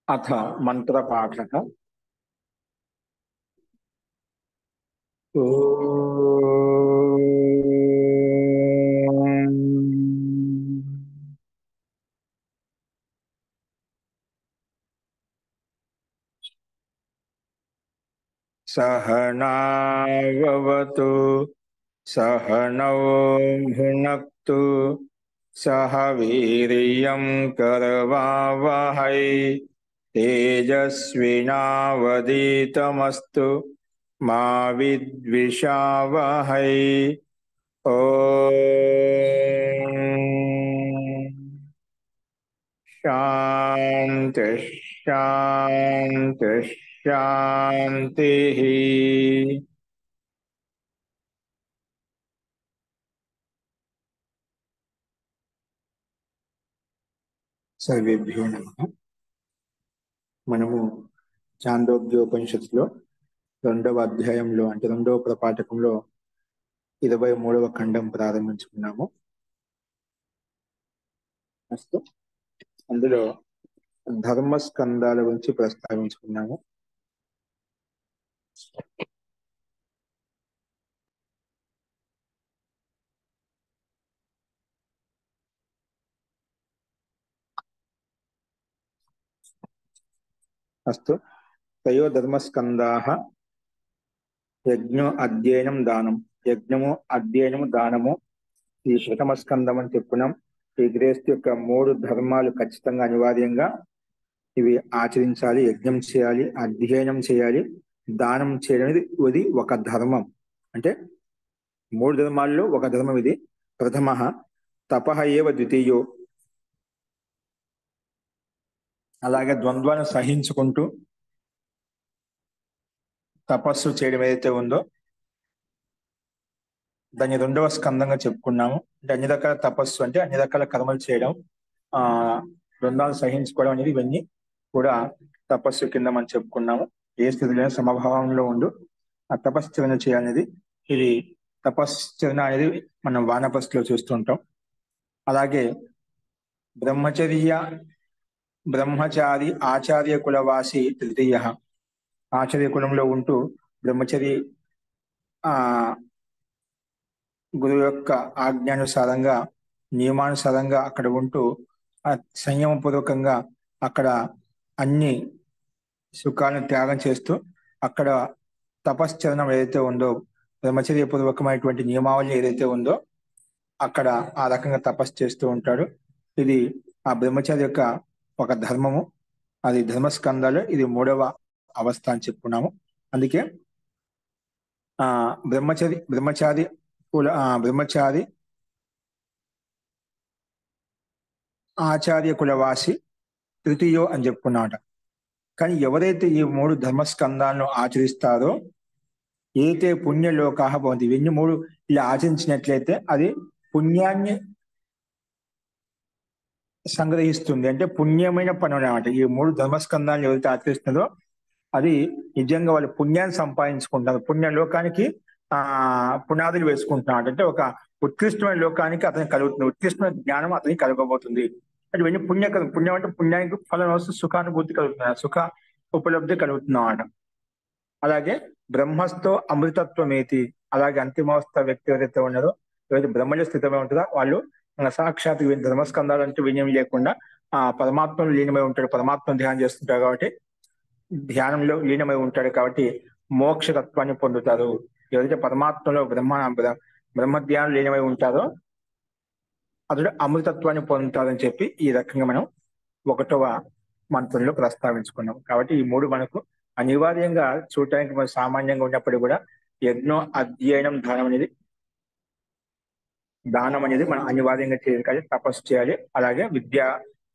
अथ मंत्रपाठः। सहनाववतु सहनौ भुनक्तु सह वीर्यं करवावहै तेजस्विनावधीतमस्तु मा विद्विषावहै। ओम शांति शांति शांति। सर्वेभ्यो नमः। మనము చాందోగ్యోపనిషత్తులో రెండవ అధ్యాయంలో అంటే రెండవ ప్రపాఠకంలో 23వ ఖండం ప్రారంభించుకున్నాము. అస్తు అందులో ధర్మస్కందాల గురించి ప్రస్తావించుకున్నాము. అస్తు తయో ధర్మస్కందాః యజ్ఞో అధ్యయనం దానం. యజ్ఞము అధ్యయనము దానము ఈ ప్రథమ స్కందం అని చెప్పుకున్నాం. ఈ గృహస్థు యొక్క 3 ధర్మాలు ఖచ్చితంగా అనివార్యంగా ఇవి ఆచరించాలి. యజ్ఞం చేయాలి, అధ్యయనం చేయాలి, దానం చేయడం అనేది ఇది ఒక ధర్మం. అంటే 3 ధర్మాల్లో ఒక ధర్మం ఇది. ప్రథమ తపః ఏవ ద్వితీయో. అలాగే ద్వంద్వాలను సహించుకుంటూ తపస్సు చేయడం ఏదైతే ఉందో దాన్ని రెండవ స్కందంగా చెప్పుకున్నాము. అంటే అన్ని రకాల తపస్సు అంటే అన్ని రకాల కర్మలు చేయడం, ఆ ద్వంద్వాలను సహించుకోవడం అనేది ఇవన్నీ కూడా తపస్సు కింద మనం చెప్పుకున్నాము. ఏ స్థితిలో సమభావంలో ఉండు ఆ తపశ్చరణ చేయాలనేది ఇది తపశ్చరణ అనేది మనం వానప్రస్థలో చూస్తుంటాం. అలాగే బ్రహ్మచారి ఆచార్య కులవాసి తృతీయ. ఆచార్య కులంలో ఉంటూ బ్రహ్మచరి ఆ గురువు యొక్క ఆజ్ఞానుసారంగా నియమానుసారంగా అక్కడ ఉంటూ సంయమపూర్వకంగా అక్కడ అన్ని సుఖాలను త్యాగం చేస్తూ అక్కడ తపశ్చరణం ఏదైతే ఉందో బ్రహ్మచర్యపూర్వకమైనటువంటి నియమావళి ఏదైతే ఉందో అక్కడ ఆ రకంగా తపస్సు చేస్తూ ఉంటాడు. ఇది ఆ బ్రహ్మచారి యొక్క ఒక ధర్మము. అది ధర్మస్కందాలు ఇది 3వ అవస్థ అని చెప్పుకున్నాము. అందుకే బ్రహ్మచారి ఆచార్య కులవాసి తృతీయో అని చెప్పుకున్నాట. కానీ ఎవరైతే ఈ 3 ధర్మస్కందాలను ఆచరిస్తారో ఏతే పుణ్యలోకాః భవంతి. ఇవన్నీ 3 ఇలా ఆచరించినట్లయితే అది పుణ్యాన్ని సంగ్రహిస్తుంది. అంటే పుణ్యమైన పనులు అన్నమాట. ఈ 3 ధర్మస్కందాలను ఎవరైతే ఆచరిస్తుందో అది నిజంగా వాళ్ళు పుణ్యాన్ని సంపాదించుకుంటారు. పుణ్యలోకానికి పునాదులు వేసుకుంటున్నాడు. అంటే ఒక ఉత్కృష్టమైన లోకానికి అతనికి కలుగుతుంది, ఉత్కృష్టమైన జ్ఞానం అతనికి కలగబోతుంది. అంటే ఇవన్నీ పుణ్యం అంటే పుణ్యానికి ఫలం వస్తూ సుఖానుభూతి కలుగుతుంది, సుఖ ఉపలబ్ధి కలుగుతున్నమాట. అలాగే బ్రహ్మస్థో అమృతత్వమేతి. అలాగే అంతిమావస్థ వ్యక్తి ఎవరైతే ఉన్నారో ఎవరైతే బ్రహ్మజ స్థితమై ఉంటుందో వాళ్ళు సాక్షాత్ ధర్మస్కందాలు అంటే వినయం లేకుండా ఆ పరమాత్మను లీనమై ఉంటాడు. పరమాత్మ ధ్యానం చేస్తుంటాడు కాబట్టి ధ్యానంలో లీనమై ఉంటాడు కాబట్టి మోక్షతత్వాన్ని పొందుతారు. ఎవరైతే పరమాత్మలో బ్రహ్మ ధ్యానం లీనమై ఉంటారో అతడు అమృతత్వాన్ని పొందుతారని చెప్పి ఈ రకంగా మనం 1వ మంత్రంలో ప్రస్తావించుకున్నాం. కాబట్టి ఈ 3 మనకు అనివార్యంగా చూడటానికి మనం సామాన్యంగా ఉన్నప్పుడు కూడా యజ్ఞం అధ్యయనం దానం అనేది మనం అనివార్యంగా చేయాలి. కానీ తపస్సు చేయాలి. అలాగే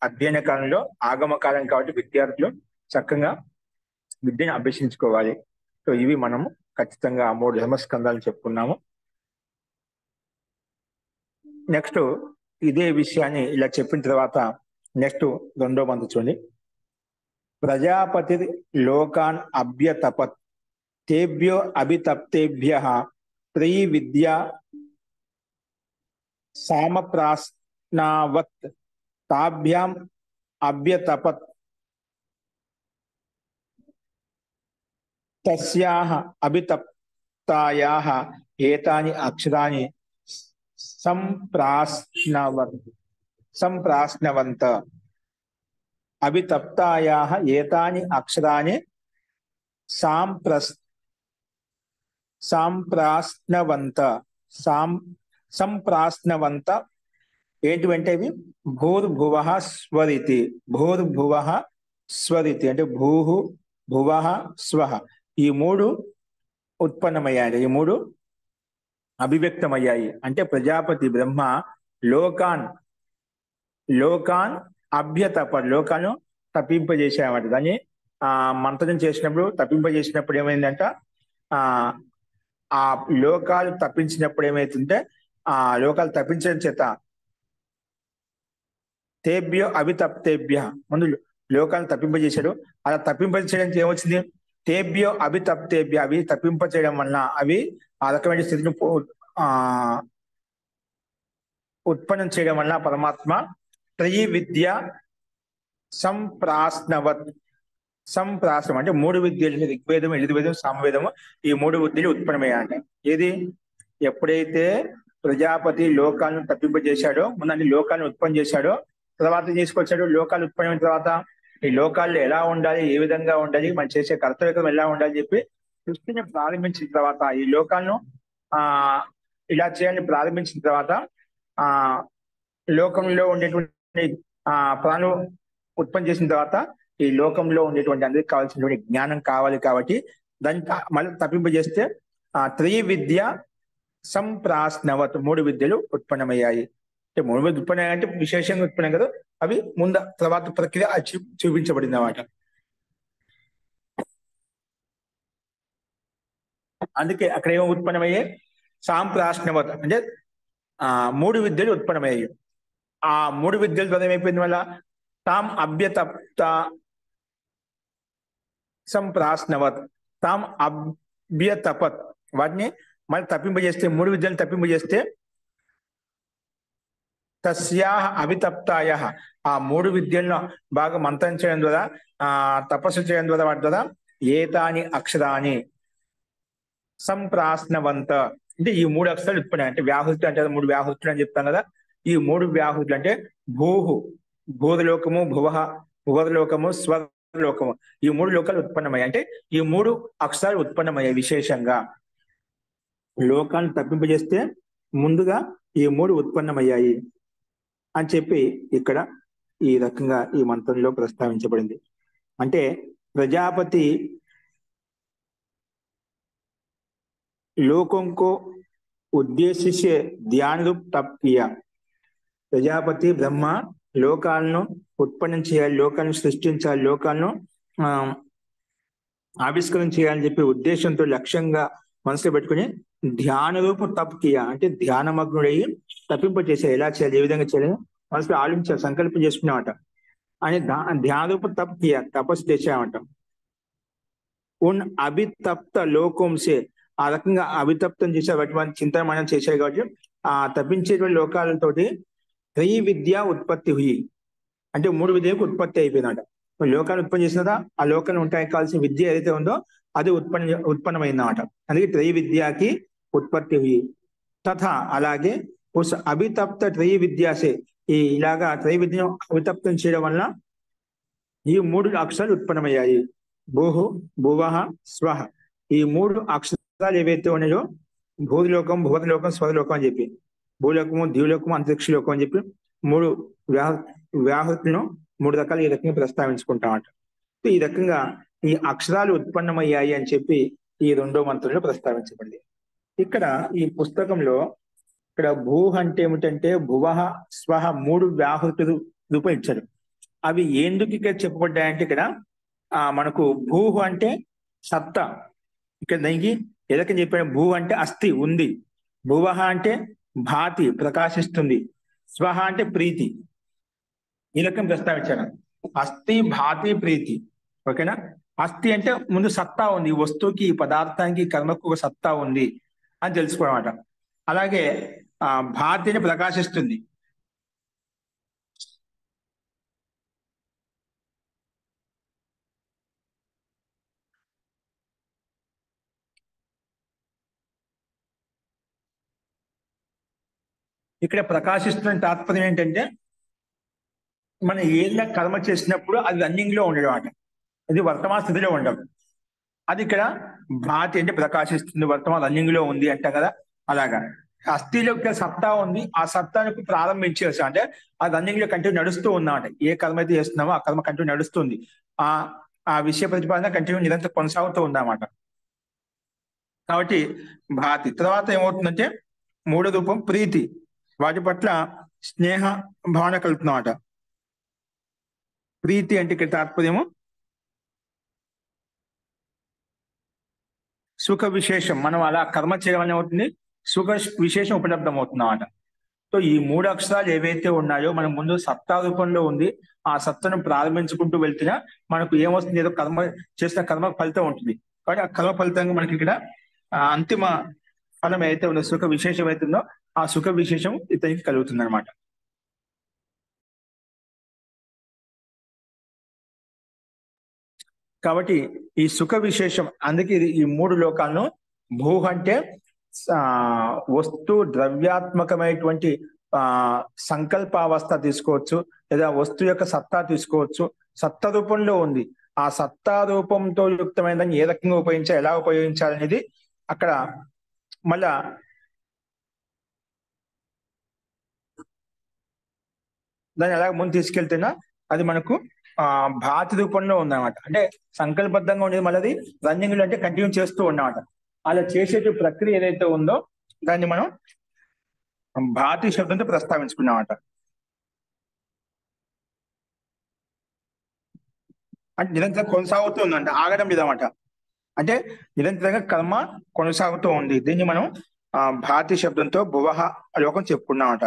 అధ్యయన కాలంలో ఆగమ కాలం కాబట్టి విద్యార్థులు చక్కగా విద్యను అభ్యసించుకోవాలి. సో ఇవి మనము ఖచ్చితంగా 3 ధర్మస్కందాలు చెప్పుకున్నాము. నెక్స్ట్ ఇదే విషయాన్ని ఇలా చెప్పిన తర్వాత నెక్స్ట్ 2వ మంత్రం చూడండి. ప్రజాపతి లోకాన్ అభ్యతపత్ తేభ్యో అభితప్తేభ్యః త్రయీ విద్యా సామప్రాస్నావత్ తాభ్యాం అభ్యతపత్ తస్యాహ అభితప్తాయాహ ఏతాని అక్షరాణి సంప్రాస్నవ సంప్రాస్నవంత అభితప్తాయాహ ఏతాని అక్షరాణి సాంప్రస్ సాంప్రాస్నవంత సాం సంప్రాస్నవంత ఏంటివంటే ఇవి భూర్భువ స్వరితి భూర్భువ స్వరితి అంటే భూహు భువ స్వహ ఈ మూడు ఉత్పన్నమయ్యాయి ఈ మూడు అభివ్యక్తమయ్యాయి అంటే ప్రజాపతి బ్రహ్మ లోకాన్ లోకాన్ అభ్యతప లోకాను తప్పింపజేసామట దాన్ని మంత్రం చేసినప్పుడు తప్పింపజేసినప్పుడు ఏమైందంట ఆ ఆ లోకాలు తప్పించినప్పుడు ఏమైతుంటే ఆ లోకాలు తప్పించడం చేత తేభ్యో అభితప్తేభ్య ముందు లోకాలను తప్పింపజేశాడు అలా తప్పింపజేయడానికి ఏమొచ్చింది తేభ్యో అభితప్తేభ్య అవి తప్పింపచేయడం వలన అవి ఆ రకమైన స్థితిని ఆ ఉత్పన్నం చేయడం వలన పరమాత్మ త్రయీ విద్య సంప్రాస్నవత్ సంప్రాసనం అంటే మూడు విద్యలు ఋగ్వేదం యజుర్వేదం సామవేదము ఈ మూడు విద్యలు ఉత్పన్నమయ్యాయంట ఏది ఎప్పుడైతే ప్రజాపతి లోకాలను తప్పింపజేశాడో ముందు లోకాలను ఉత్పన్నం చేశాడో తర్వాత తీసుకొచ్చాడు లోకాలు ఉత్పన్నమైన తర్వాత ఈ లోకాల్లో ఎలా ఉండాలి ఏ విధంగా ఉండాలి మనం చేసే కర్తవ్యం ఎలా ఉండాలి చెప్పి సృష్టిని ప్రారంభించిన తర్వాత ఈ లోకాలను ఆ ఇలా చేయాలని ప్రారంభించిన తర్వాత ఆ లోకంలో ఉండేటువంటి ప్రాణులు ఉత్పన్నం చేసిన తర్వాత ఈ లోకంలో ఉండేటువంటి అందరికి కావాల్సినటువంటి జ్ఞానం కావాలి కాబట్టి దాన్ని మళ్ళీ తప్పింపజేస్తే త్రయీ విద్య సంప్రాస్నవత్ మూడు విద్యలు ఉత్పన్నమయ్యాయి అంటే మూడు విద్యలు ఉత్పన్నమయ్యాయి అంటే విశేషంగా ఉత్పన్నం కదా అవి ముందు తర్వాత ప్రక్రియ చూపించబడింది అన్నమాట అందుకే అక్కడ ఏమో ఉత్పన్నమయ్యే సాంప్రాస్నవత్ అంటే మూడు విద్యలు ఉత్పన్నమయ్యాయి ఆ మూడు విద్యల ద్వారా ఏమైపోయింది వల్ల తాం అభ్యతప్త సంప్రాస్నవత్ తాం అభ్యతపత్ వాటిని మళ్ళీ తప్పింపజేస్తే మూడు విద్యలు తప్పింపజేస్తే తస్యాహ అభితప్తాయ ఆ మూడు విద్యలను బాగా మంత్రం చేయడం ద్వారా తపస్సు చేయడం ద్వారా వాటి ద్వారా ఏతాని అక్షరాన్ని సంప్రాస్నవంత అంటే ఈ మూడు అక్షరాలు ఉత్పన్నాయి అంటే వ్యాహృతులు అంటే మూడు వ్యాహృతులు అని చెప్తాను కదా ఈ మూడు వ్యాహృతులు అంటే భూహు భూలోకము భువలోకము స్వర్లోకము ఈ మూడు లోకాలు ఉత్పన్నమయ్యాయి అంటే ఈ మూడు అక్షరాలు ఉత్పన్నమయ్యాయి విశేషంగా లోకాలను తప్పింపజేస్తే ముందుగా ఈ మూడు ఉత్పన్నమయ్యాయి అని చెప్పి ఇక్కడ ఈ రకంగా ఈ మంత్రంలో ప్రస్తావించబడింది అంటే ప్రజాపతి लोगों को उद्देश्य से ध्यान रूप तप किया ప్రజాపతి బ్రహ్మ లోకాలను ఉత్పన్నం చేయాలి లోకాలను సృష్టించాలి లోకాలను ఆవిష్కరణ చేయాలని చెప్పి ఉద్దేశంతో లక్ష్యంగా మనసులో పెట్టుకుని ధ్యాన రూప తప్ కియా అంటే ధ్యానమగ్నుడయ్యి తప్పింప చేశారు ఎలా చేయాలి ఏ విధంగా చేయాలి మనసులో ఆలోచించాలి సంకల్పం చేసుకున్నామట అని ధ్యాన రూప తప్ కియా తపస్సు చేశామట ఉన్ అభితప్త లోకంసే ఆ రకంగా అభితప్తం చేసే వాటి మన చింతన మనం చేశారు కాబట్టి ఆ తప్పించేటువంటి లోకాలతోటి త్రయీ విద్య ఉత్పత్తి హుయి అంటే మూడు విద్యలకు ఉత్పత్తి అయిపోయిందట లోకాన్ని ఉత్పత్తి చేసినదా ఆ లోకాన్ని ఉంటాయి కావాల్సిన విద్య ఏదైతే ఉందో అది ఉత్పన్నమైందన్నమాట అందుకే త్రయీ విద్యకి ఉత్పత్తి హుయి తథా అలాగే ఉస్ అభితప్త త్రయీ విద్యాసే ఈ ఇలాగా త్రయీ విద్యను అభితప్తం చేయడం వలన ఈ మూడు అక్షరాలు ఉత్పన్నమయ్యాయి భూహు భువః స్వహ ఈ మూడు అక్షరాలు ఏవైతే ఉన్నాయో భూలోకం భువలోకం స్వలోకం అని చెప్పి భూలోకము ద్విలోకము అంతరిక్ష లోకం అని చెప్పి మూడు వ్యాహృతులను మూడు రకాలు ఈ రకంగా ప్రస్తావించుకుంటామట ఈ రకంగా ఈ అక్షరాలు ఉత్పన్నమయ్యాయి అని చెప్పి ఈ రెండో మంత్రంలో ప్రస్తావించబడింది ఇక్కడ ఈ పుస్తకంలో ఇక్కడ భూహ అంటే ఏమిటంటే భువః స్వహ మూడు వ్యాహృతులు రూపం ఇచ్చారు అవి ఎందుకు ఇక్కడ చెప్పబడ్డాయంటే ఇక్కడ మనకు భూహు అంటే సత్తా ఇక్కడ దానికి ఎదకని చెప్పాడు భూ అంటే అస్థి ఉంది భువః అంటే భాతి ప్రకాశిస్తుంది స్వహ అంటే ప్రీతి ఈ రకం ప్రస్తావించాను అస్థి భాతి ప్రీతి ఓకేనా అస్థి అంటే ముందు సత్తా ఉంది ఈ వస్తువుకి ఈ పదార్థానికి కర్మకు ఒక సత్తా ఉంది అని తెలుసుకోవడం అన్నమాట అలాగే భాతిని ప్రకాశిస్తుంది ఇక్కడ ప్రకాశిస్తున్న తాత్పర్యం ఏంటంటే మనం ఏదైనా కర్మ చేసినప్పుడు అది రన్నింగ్ లో ఉండడం అట, ఇది వర్తమాన స్థితిలో ఉండదు. అది ఇక్కడ భాతి అంటే ప్రకాశిస్తుంది, వర్తమాన రన్నింగ్ లో ఉంది అంట కదా. అలాగా అస్థిలో ఒక సత్తా ఉంది, ఆ సత్తానికి ప్రారంభించేసి అంటే ఆ రన్నింగ్ లో కంటిన్యూ నడుస్తూ ఉందన్నమాట. ఏ కర్మ అయితే చేస్తున్నామో ఆ కర్మ కంటిన్యూ నడుస్తుంది, ఆ ఆ విషయ ప్రతిపాదన కంటిన్యూ నిరంతరం కొనసాగుతూ ఉందన్నమాట. కాబట్టి భాతి తర్వాత ఏమవుతుందంటే మూడో రూపం ప్రీతి, వాటి పట్ల స్నేహ భావన కలుగుతున్నమాట. ప్రీతి అంటే ఇక్కడ తాత్పర్యము సుఖ విశేషం, మనం అలా కర్మ చేయడం వల్ల ఏమవుతుంది, సుఖ విశేషం ఉపలబ్ధం అవుతుందన్నమాట. సో ఈ మూడు అక్షరాలు ఏవైతే ఉన్నాయో మనం ముందు సత్తా రూపంలో ఉంది, ఆ సత్తను ప్రారంభించుకుంటూ వెళ్తున్నా మనకు ఏమొస్తుంది, ఏదో కర్మ చేసిన కర్మ ఫలితం ఉంటుంది. కాబట్టి ఆ కర్మ ఫలితంగా మనకి ఇక్కడ అంతిమ ఫలం ఏదైతే ఉందో సుఖ విశేషం అవుతుందో ఆ సుఖ విశేషం ఇతనికి కలుగుతుంది అనమాట. కాబట్టి ఈ సుఖ విశేషం అందుకే ఈ మూడు లోకాలను భూ అంటే వస్తు ద్రవ్యాత్మకమైనటువంటి సంకల్పావస్థ తీసుకోవచ్చు, లేదా వస్తు యొక్క సత్తా తీసుకోవచ్చు. సత్తా రూపంలో ఉంది, ఆ సత్తా రూపంతో యుక్తమైన దాన్ని ఏ రకంగా ఉపయోగించాలి, ఎలా ఉపయోగించాలనేది అక్కడ మళ్ళా దాన్ని ఎలా ముందు తీసుకెళ్తేనా అది మనకు భాతి రూపంలో ఉందన్నమాట. అంటే సంకల్పబద్ధంగా ఉండేది మళ్ళీ అది రన్నింగ్ లో అంటే కంటిన్యూ చేస్తూ ఉన్నమాట. అలా చేసే ప్రక్రియ ఏదైతే ఉందో దాన్ని మనం భాతి శబ్దంతో ప్రస్తావించుకున్నామట. అంటే నిరంతరం కొనసాగుతూ ఉందంట, ఆగడం లేదన్నమాట. అంటే నిరంతరంగా కర్మ కొనసాగుతూ ఉంది. దీన్ని మనం భాతి శబ్దంతో భువహ లోకం చెప్పుకున్నామట.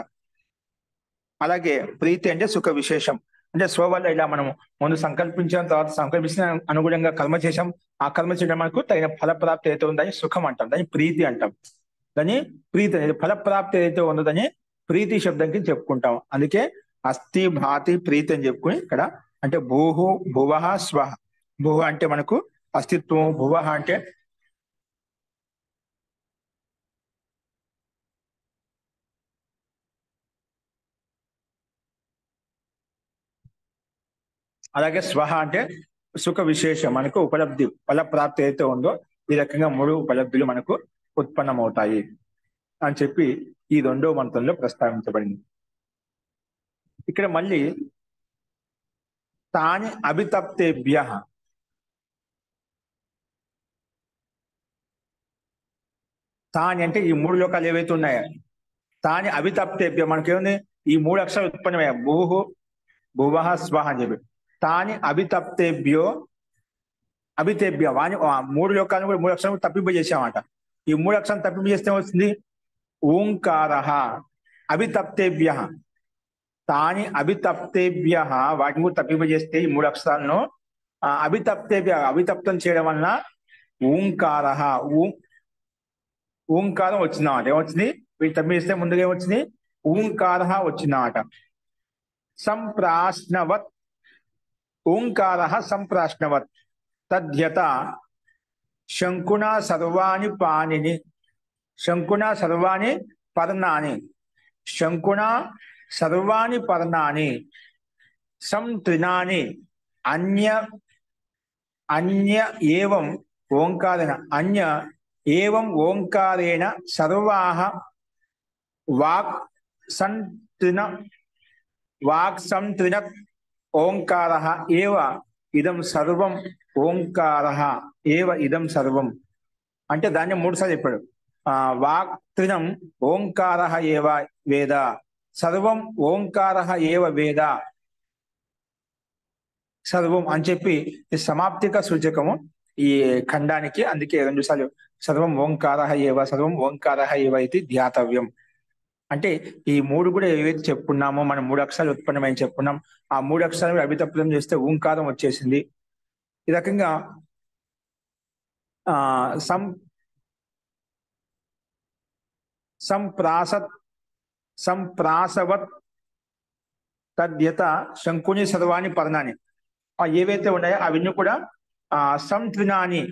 అలాగే ప్రీతి అంటే సుఖ విశేషం, అంటే స్వ వల్ల ఇలా మనం ముందు సంకల్పించిన తర్వాత సంకల్పించిన అనుగుణంగా కర్మ చేసాం, ఆ కర్మ చేయడం మనకు తగిన ఫలప్రాప్తి ఏదైతే ఉందో దాన్ని సుఖం అంటాం, దాన్ని ప్రీతి అంటాం. దాన్ని ప్రీతి అనేది ఫలప్రాప్తి ఏదైతే ఉందో దాన్ని ప్రీతి శబ్దం కింద చెప్పుకుంటాం. అందుకే అస్థి భాతి ప్రీతి అని చెప్పుకుని ఇక్కడ అంటే భూహు భువహ స్వహ. భువ అంటే మనకు అస్తిత్వం, భువహ అంటే అలాగే స్వహ అంటే సుఖ విశేషం, మనకు ఉపలబ్ధి ఫలప్రాప్తి ఏదైతే ఉందో ఈ రకంగా మూడు ఉపలబ్ధులు మనకు ఉత్పన్నమవుతాయి అని చెప్పి ఈ రెండో మంత్రంలో ప్రస్తావించబడింది. ఇక్కడ మళ్ళీ తాని అభితప్తేభ్య, తాని అంటే ఈ మూడు లోకాలు ఏవైతే ఉన్నాయో తాని అభితప్తేభ్య మనకేముంది, ఈ మూడు అక్షరాలు ఉత్పన్నమయ్యాయి భూహు భువహ స్వహ అని చెప్పి. తాని అభితప్తేభ్యో అభితేభ్య వాని మూడు లోకాలను కూడా మూడు అక్షరాలు తప్పింపజేసామట. ఈ మూడు అక్షరాలు తప్పింపజేస్తే వస్తుంది ఓంకార. అభితప్తేభ్య తాని అభితప్తేభ్య వాటిని కూడా తప్పింపజేస్తే ఈ మూడు అక్షరాలను అభితప్తేభ్య అభితప్తం చేయడం వలన ఓంకార ఓంకారం వచ్చిందన్నమాట. ఏమొచ్చింది, వీటి తప్పిస్తే ముందుగా ఏమొచ్చింది ఓంకార వచ్చిందన్నమాట. సంప్రాశ్నవత్ ఓంకార సంప్రాశ్నవత్ తద్యత శంకునా సర్వాణి పాణిని, శంకునా సర్వాణి పర్ణాని, శంకునా సర్వాణి పర్ణాని సంత్రినాని అన్య అన్య ఏవం ఓంకారేణ అన్య ఏవం ఓంకారేణ సర్వాః వాక్ సంత్రిన వాక్ సంత్రిన ఓంకారః ఏవ ఇదం సర్వం ఓంకారః ఏవ ఇదం సర్వం. అంటే దాన్ని మూడు సార్లు చెప్పాడు. వాక్త్రినం ఓంకారః ఏవ వేద, సర్వం ఓంకారః ఏవ వేద సర్వం అని చెప్పి ఈ సమాప్తిక సూచకము ఈ ఖండానికి. అందుకే రెండు సార్లు సర్వం ఓంకారః ఏవ సర్వం ఓంకారః ఏవ ఇది ధ్యాతవ్యం. అంటే ఈ మూడు కూడా ఏవైతే చెప్పుకున్నామో మనం మూడు అక్షరాలు ఉత్పన్నమని చెప్పుకున్నాం, ఆ మూడు అక్షరాలు అభితప్తం చేస్తే ఓంకారం వచ్చేసింది. ఈ రకంగా సంప్రాసవత్ తద్యత శంకుని సర్వాణి పర్ణాని ఏవైతే ఉన్నాయో అవన్నీ కూడా సంత్రినాని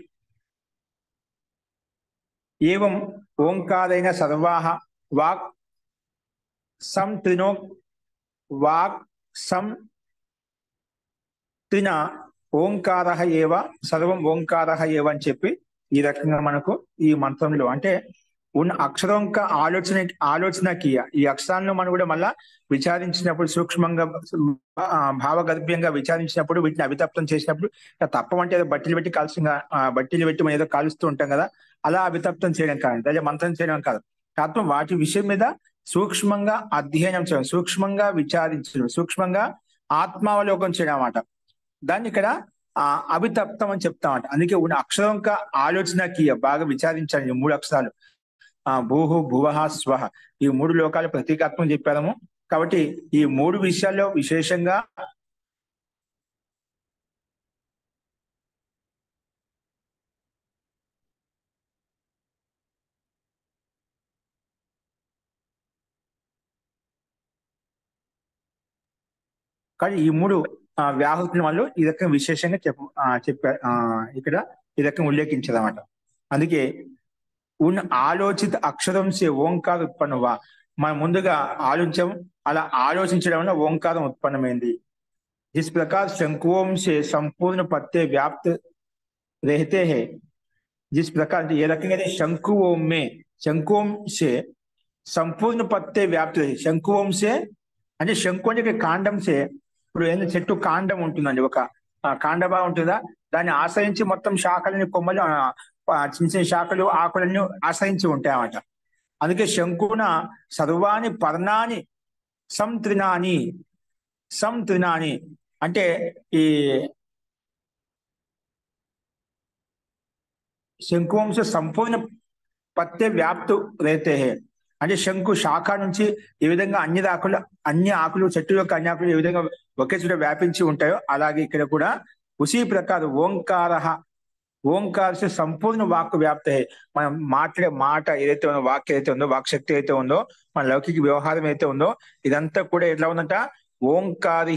ఏవం ఓంకారైన సర్వాహ వాక్ సం త్రినో వాక్ సం త్రిన ఓంకార ఏవ సర్వం ఓంకార ఏవ అని చెప్పి ఈ రకంగా మనకు ఈ మంత్రంలో అంటే ఉన్న అక్షరం యొక్క ఆలోచనకి ఈ అక్షరాలను మనం కూడా మళ్ళా విచారించినప్పుడు సూక్ష్మంగా భావగర్భ్యంగా విచారించినప్పుడు వీటిని అవితప్తం చేసినప్పుడు తప్పమంటే ఏదో బట్టీలు పెట్టి కాల్సిన బట్టీలు పెట్టి మనం ఏదో కాలుస్తూ ఉంటాం కదా, అలా అవితప్తం చేయడం కాదు, లేదా మంత్రం చేయడం కాదు. కాకపోతే వాటి విషయం మీద సూక్ష్మంగా అధ్యయనం చేయడం, సూక్ష్మంగా విచారించడం, సూక్ష్మంగా ఆత్మావలోకం చేయడం అన్నమాట. దాన్ని ఇక్కడ అవితప్తం అని చెప్తామంట. అందుకే ఉన్న అక్షరం యొక్క ఆలోచనకి బాగా విచారించాలి. ఈ మూడు అక్షరాలు భూహు భువః స్వహ ఈ మూడు లోకాలు ప్రతీకాత్మం చెప్పాము. కాబట్టి ఈ మూడు విషయాల్లో విశేషంగా కానీ ఈ మూడు వ్యాహృతుల వాళ్ళు ఈ రకంగా విశేషంగా చెప్పారు ఇక్కడ ఈ రకంగా ఉల్లేఖించదన్నమాట. అందుకే ఉన్ ఆలోచిత అక్షరం సే ఓంకార ఉత్పన్నవా, మనం ముందుగా ఆలోచించాం, అలా ఆలోచించడం వల్ల ఓంకారం ఉత్పన్నమైంది. जिस प्रकार शंकुओं से संपूर्ण पत्ते व्याप्त रहते हैं, जिस प्रकार ये रखेंगे शंकुओं से సంపూర్ణ పత్తే వ్యాప్తి శంకువం సే అంటే శంకు అంటే కాండం సే, ఇప్పుడు ఏంటంటే చెట్టు కాండం ఉంటుందండి, ఒక కాండబా ఉంటుందా, దాన్ని ఆశ్రయించి మొత్తం శాఖలని కొమ్మలు చిన్న చిన్న శాఖలు ఆకులన్నీ ఆశ్రయించి ఉంటాయి అన్నమాట. అందుకే శంకున సర్వాణి పర్ణాని సంత్రినాని అంటే ఈ శంకువంశ సంపూర్ణ పత్తే వ్యాప్తు రైతే అంటే శంకు శాఖ నుంచి ఏ విధంగా అన్ని ఆకులు చెట్టు యొక్క అన్ని ఆకులు ఏ విధంగా ఒకే చోట వ్యాపించి ఉంటాయో అలాగే ఇక్కడ కూడా ఉసి ప్రకారం ఓంకార సంపూర్ణ వాక్ వ్యాప్త. మనం మాట్లాడే మాట ఏదైతే ఉందో, వాక్యం ఏదైతే ఉందో, వాక్ శక్తి అయితే ఉందో, మన లౌకిక వ్యవహారం అయితే ఉందో, ఇదంతా కూడా ఎట్లా ఉందంట, ఓంకారి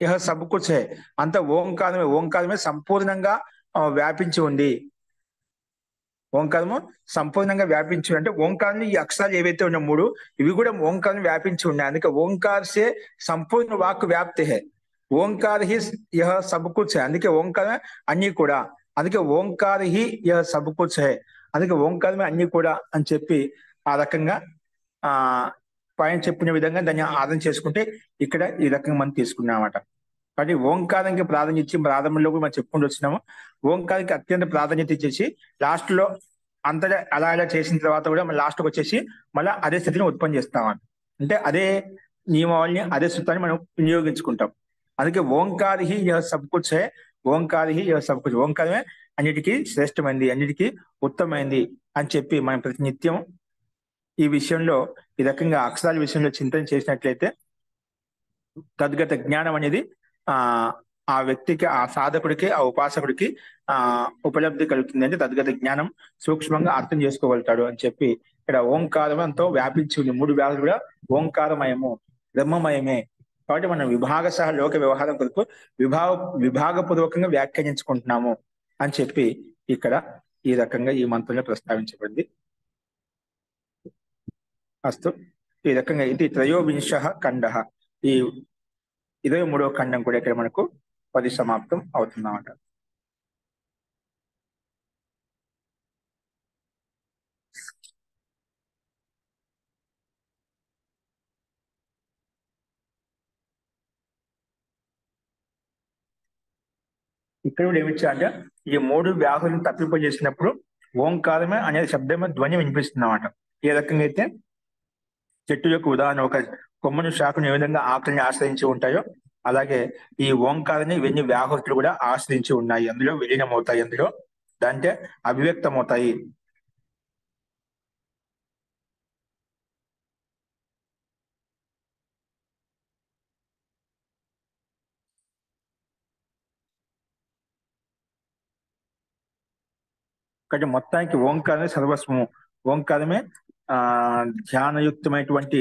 యహ సబ్ కుచ్ హై, అంత ఓంకారమే సంపూర్ణంగా వ్యాపించి ఉంది. ఓంకారము సంపూర్ణంగా వ్యాపించి అంటే ఓంకారం ఈ అక్షరాలు ఏవైతే ఉన్న మూడు ఇవి కూడా ఓంకారం వ్యాపించి ఉన్నాయి. అందుకే ఓంకారసే సంపూర్ణ వాక్ వ్యాప్తి హై, ఓంకార హి యహ సబ్ కుచ్ హై, అందుకే ఓంకారం అన్ని కూడా, అందుకే ఓంకార హి యహ సబ్ కుచ్ హై, అందుకే ఓంకారమే అన్ని కూడా అని చెప్పి ఆ రకంగా పైన చెప్పిన విధంగా దాన్ని ఆదరణ చేసుకుంటే ఇక్కడ ఈ రకంగా మనం తీసుకున్నామన్నమాట. కాబట్టి ఓంకారానికి ప్రాధాన్యత ఇచ్చి ప్రారంభంలో కూడా మనం చెప్పుకుంటూ వచ్చినాము. ఓంకారానికి అత్యంత ప్రాధాన్యత ఇచ్చేసి లాస్ట్ లో అంతటా అలా చేసిన తర్వాత కూడా మనం లాస్ట్కి వచ్చేసి మళ్ళీ అదే స్థితిని ఉత్పత్తి చేస్తామని, అంటే అదే నియమావళిని అదే సూత్రాన్ని మనం వినియోగించుకుంటాం. అందుకే ఓంకారి యహ సబ్ కుచ్ హై, ఓంకారి యహ సబ్ కుచ్, ఓంకారమే అన్నిటికీ శ్రేష్టమైంది, అన్నిటికీ ఉత్తమమైంది అని చెప్పి మనం ప్రతినిత్యం ఈ విషయంలో ఈ రకంగా అక్షరాల విషయంలో చింతన చేసినట్లయితే తద్గత జ్ఞానం అనేది ఆ వ్యక్తికి, ఆ సాధకుడికి, ఆ ఉపాసకుడికి ఉపలబ్ధి కలుగుతుంది. అంటే తద్గత జ్ఞానం సూక్ష్మంగా అర్థం చేసుకోగలుగుతాడు అని చెప్పి ఇక్కడ ఓంకారంతో వ్యాపించి ఉంది. మూడు వ్యాధులు కూడా ఓంకారమయము, బ్రహ్మమయమే. కాబట్టి మనం విభాగశః లోక వ్యవహారం కొరకు విభాగపూర్వకంగా వ్యాఖ్యానించుకుంటున్నాము అని చెప్పి ఇక్కడ ఈ రకంగా ఈ మంత్రంలో ప్రస్తావించబడింది. అస్తు ఈ రకంగా ఇది త్రయోవింశః ఖండః, ఈ 23వ ఖండం కూడా ఇక్కడ మనకు పరిసమాప్తం అవుతుందన్నమాట. ఇక్కడ కూడా ఏమిచ్చారంటే ఈ మూడు వ్యాధులను తప్పింపజేసినప్పుడు ఓంకారమే అనేది శబ్దమే ధ్వని వినిపిస్తుంది అన్నమాట. ఏ రకంగా అయితే చెట్టు యొక్క ఉదాహరణ ఒక కొమ్మను శాఖను ఏ విధంగా ఆకుల్ని ఆశ్రయించి ఉంటాయో అలాగే ఈ ఓంకారాన్ని ఇవన్నీ వ్యాహృతులు కూడా ఆశ్రయించి ఉన్నాయి, అందులో విలీనమవుతాయి, అందులో దాంట్లో అభివ్యక్తమవుతాయి. కాబట్టి మొత్తానికి ఓంకారమే సర్వస్వము, ఓంకారమే ధ్యానయుక్తమైనటువంటి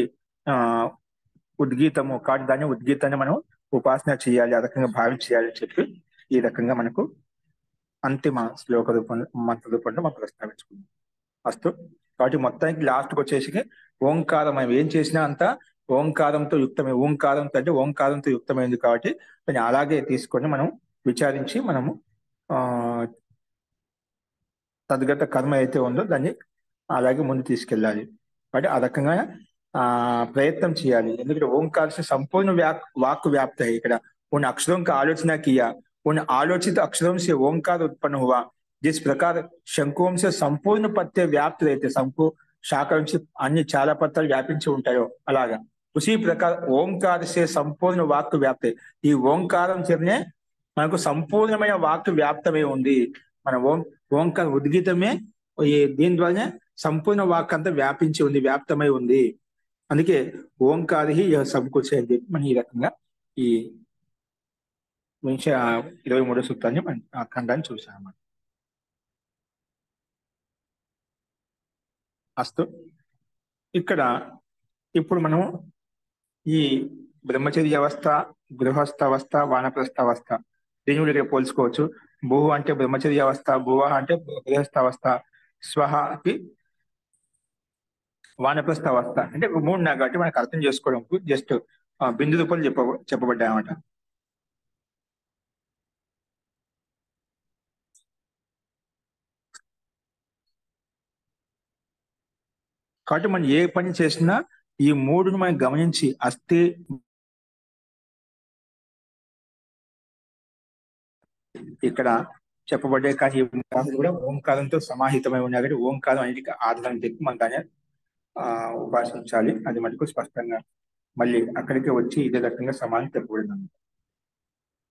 ఉద్గీతము. కాబట్టి దాన్ని ఉద్గీతాన్ని మనం ఉపాసన చేయాలి, ఆ రకంగా భావించేయాలి అని చెప్పి ఈ రకంగా మనకు అంతిమ శ్లోక రూపంలో మంత్ర రూపంలో మనం ప్రస్తావించుకుందాం. అస్తు. కాబట్టి మొత్తానికి లాస్ట్కి వచ్చేసి ఓంకారం మనం ఏం చేసినా అంతా ఓంకారంతో యుక్తమే. ఓంకారంతో అంటే ఓంకారంతో యుక్తమైంది కాబట్టి దాన్ని అలాగే తీసుకొని మనం విచారించి మనము ఆ తద్గత కర్మ అయితే ఉందో దాన్ని అలాగే ముందు తీసుకెళ్ళాలి. కాబట్టి ఆ రకంగా ప్రయత్నం చేయాలి. ఎందుకంటే ओंकार से संपूर्ण वाक व्याप्त है। ఇక్కడ उन अक्षरों का आलोचना किया, उन आलोचित अक्षरों से ओंकार उत्पन्न हुआ। जिस प्रकार శంఖం से संपूर्ण पत्ते व्याप्त रहते, శంఖు శాఖ నుంచి అన్ని చాలా పత్రాలు వ్యాపించి ఉంటాయో అలాగా ఉసి ప్రకార ఓంకార సే సంపూర్ణ వాక్ వ్యాప్తే, ఈ ఓంకారం చేతనే మనకు సంపూర్ణమైన వాక్ వ్యాప్తమై ఉంది. మన ఓంకార ఉద్గీతమే దీని ద్వారానే సంపూర్ణ వాక్ అంతా వ్యాపించి ఉంది, వ్యాప్తమై ఉంది. అందుకే ఓంకారి సబ్కుచ్ అని చెప్పి మనం ఈ రకంగా ఈ 23వ సూత్రాన్ని మనం ఆ ఖండాన్ని చూసాం అన్నమాట. అస్తు ఇక్కడ ఇప్పుడు మనము ఈ బ్రహ్మచర్య అవస్థ, గృహస్థ అవస్థ, వానప్రస్థ అవస్థ దీని కూడా ఇక్కడ పోల్చుకోవచ్చు. భూ అంటే బ్రహ్మచర్య అవస్థ, భువ అంటే గృహస్థ అవస్థ, స్వహకి వానప్రస్థ అవస్థ. అంటే మూడు నాకు కాబట్టి మనకు అర్థం చేసుకోవడానికి జస్ట్ బిందు రూపాలు చెప్పబడ్డాయి అన్నమాట. కాబట్టి మనం ఏ పని చేసినా ఈ మూడును మనం గమనించి అస్థి ఇక్కడ చెప్పబడ్డే, కానీ కూడా ఓంకారంతో సమాహితమై ఉన్నాయి కాబట్టి ఓంకారం అన్నిటికీ ఆధారం చెప్పి మనం దాన్ని ఉపాసించాలి. అది మనకు స్పష్టంగా మళ్ళీ అక్కడికే వచ్చి ఇదే రకంగా సమానం చెప్పబడింది.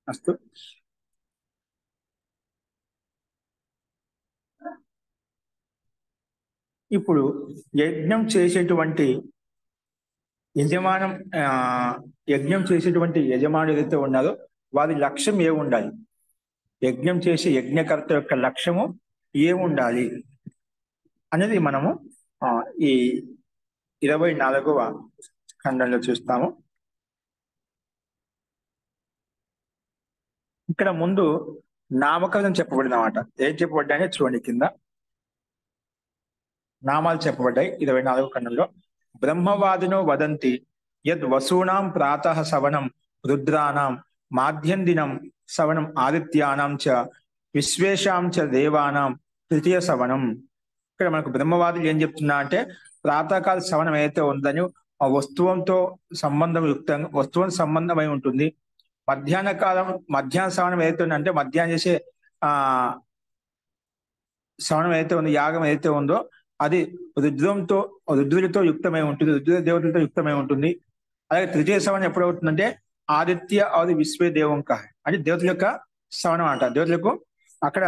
అస్తు ఇప్పుడు యజ్ఞం చేసేటువంటి యజమానులు ఏదైతే ఉన్నారో వారి లక్ష్యం ఏ ఉండాలి, యజ్ఞం చేసే యజ్ఞకర్త యొక్క లక్ష్యము ఏ ఉండాలి అనేది మనము ఈ 24వ ఖండంలో చూస్తాము. ఇక్కడ ముందు నామకరణం చెప్పబడిన మాట ఏం చెప్పబడ్డాయని చూడండి. కింద నామాలు చెప్పబడ్డాయి 24వ ఖండంలో. బ్రహ్మవాదినో వదంతి యద్ వసూనాం ప్రాతః సవనం రుద్రాణం మాధ్యం దినం సవనం ఆదిత్యానాం చ విశ్వేషాం చ దేవానాం తృతీయ సవనం. ఇక్కడ మనకు బ్రహ్మవాదులు ఏం చెప్తున్నా అంటే ప్రాతకాల సవనం ఏదైతే ఉందని ఆ వస్తువుతో సంబంధమై ఉంటుంది. మధ్యాహ్న సవనం ఏదైతే ఉందంటే మధ్యాహ్నం చేసే సవనం ఏదైతే ఉందో, యాగం ఏదైతే ఉందో అది రుద్రులతో యుక్తమై ఉంటుంది, రుద్ర దేవతలతో యుక్తమై ఉంటుంది. అలాగే తృతీయ సవనం ఎప్పుడవుతుందంటే ఆదిత్య అది విశ్వే దేవంక అంటే దేవతల యొక్క సవనం అంట. దేవతలకు అక్కడ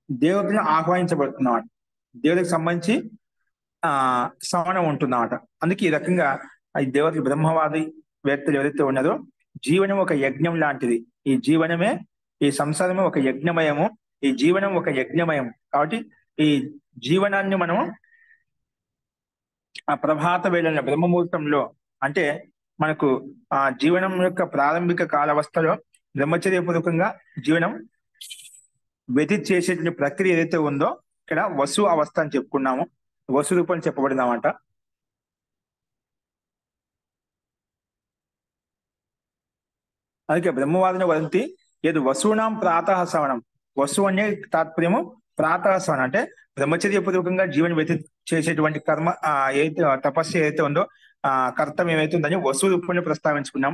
దేవతలను ఆహ్వానించబడుతున్నమాట, దేవతలకు సంబంధించి సవనం ఉంటున్నమాట. అందుకే ఈ రకంగా ఈ దేవతలు బ్రహ్మవాది వేత్తలు ఎవరైతే ఉన్నారో జీవనం ఒక యజ్ఞం లాంటిది. ఈ జీవనమే, ఈ సంసారమే ఒక యజ్ఞమయము, ఈ జీవనం ఒక యజ్ఞమయం. కాబట్టి ఈ జీవనాన్ని మనం ఆ ప్రభాత వేళ బ్రహ్మముహూర్తంలో అంటే మనకు ఆ జీవనం యొక్క ప్రారంభిక కాలావస్థలో బ్రహ్మచర్యపూర్వకంగా జీవనం వ్యతిత్ చేసేటువంటి ప్రక్రియ ఏదైతే ఉందో ఇక్కడ వసు అవస్థ అని చెప్పుకున్నాము. వసు రూపం చెప్పబడిందన్నమాట. అందుకే బ్రహ్మవాదిన వదంతి ఏది వసూనాం ప్రాతః సవనం. వసు అనే తాత్పర్యము ప్రాతః సవనం అంటే బ్రహ్మచర్యపూర్వకంగా జీవన వ్యతిత్ చేసేటువంటి కర్మ ఏదైతే తపస్సు ఏదైతే ఉందో కర్తవ్యం ఏమైతే ఉందని వసు రూపంలో ప్రస్తావించుకున్నాం.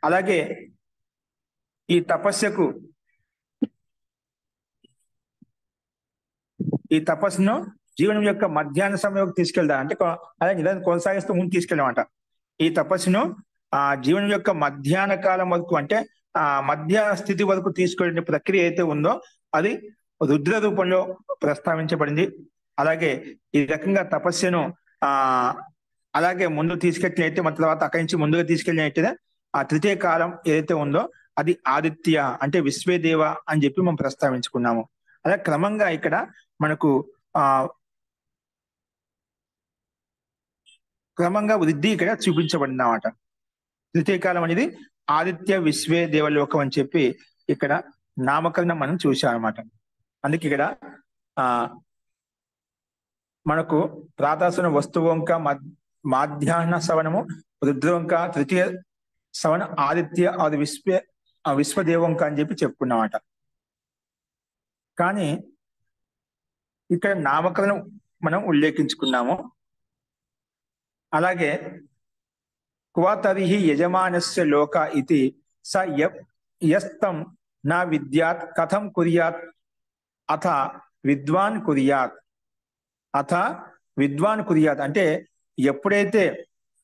అలాగే ఈ తపస్సును జీవనం యొక్క మధ్యాహ్న సమయంలోకి తీసుకెళ్దాం అంటే అదే నిదానం కొనసాగిస్తూ ముందు తీసుకెళ్ళామంట. ఈ తపస్సును జీవనం యొక్క మధ్యాహ్న కాలం వరకు అంటే మధ్య స్థితి వరకు తీసుకెళ్ళిన ప్రక్రియ అయితే ఉందో అది రుద్ర రూపంలో ప్రస్తావించబడింది. అలాగే ఈ రకంగా తపస్సును అలాగే ముందు తీసుకెళ్ళినైతే మన తర్వాత అక్కడి నుంచి ముందుగా తీసుకెళ్ళినైతే ఆ తృతీయ కాలం ఏదైతే ఉందో అది ఆదిత్య అంటే విశ్వేదేవ అని చెప్పి మనం ప్రస్తావించుకున్నాము. అలా క్రమంగా ఇక్కడ మనకు క్రమంగా వృద్ధి ఇక్కడ చూపించబడింది అన్నమాట. తృతీయ కాలం అనేది ఆదిత్య విశ్వే దేవలోకం అని చెప్పి ఇక్కడ నామకరణం మనం చూసాం అనమాట. అందుకే ఇక్కడ మనకు ప్రాతःశ్రవణ వస్తువంక మాధ్యాహ్న శ్రవణము, రుద్రవంక తృతీయ శ్రవణ, ఆదిత్య అది విశ్వదేవంక అని చెప్పి చెప్పుకున్నామట. కానీ ఇక్కడ నామకరణం మనం ఉల్లేఖించుకున్నాము. అలాగే క్వ తరిహి యజమానస్య లోక ఇది స యస్తం నా విద్యాత్ కథం కుర్యాత్ అథ విద్వాన్ కుర్యాత్. అథ విద్వాన్ కుర్యాత్ అంటే ఎప్పుడైతే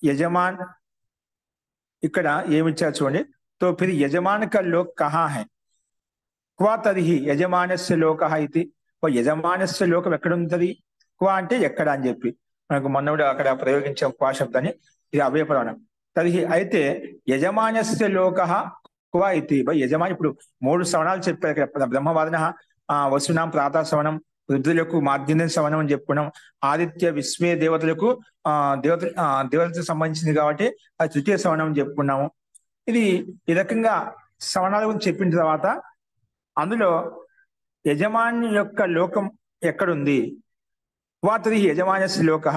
యజమాన్, ఇక్కడ ఏమిచ్చారు చూడండి, తో ఫిర్ యజమాన్ కా లోక్ కహా హై, క్వ తరిహి యజమానస్య లోక ఇది. యజమానస్య లోకం ఎక్కడ ఉంటుంది, క్వ అంటే ఎక్కడ అని చెప్పి మనకు మొన్నడు అక్కడ ప్రయోగించాం క్వ శబ్దాన్ని, ఇది అవ్యయపరమాణం. తరిహి అయితే యజమానస్య లోక క్వ ఇది. యజమాని ఇప్పుడు 3 శ్రవణాలు చెప్పారు ఇక్కడ. బ్రహ్మవాదన వసునాం ప్రాతఃశ్రవణం, రుద్రులకు మాధ్యమ శ్రవణం అని చెప్పుకున్నాం, ఆదిత్య విశ్వే దేవతలకు దేవతలకు సంబంధించింది కాబట్టి అది తృతీయ శ్రవణం అని చెప్పుకున్నాము. ఇది ఈ రకంగా శ్రవణాల గురించి చెప్పిన తర్వాత అందులో యజమాని యొక్క లోకం ఎక్కడుంది, వాతరి యజమానస్య లోక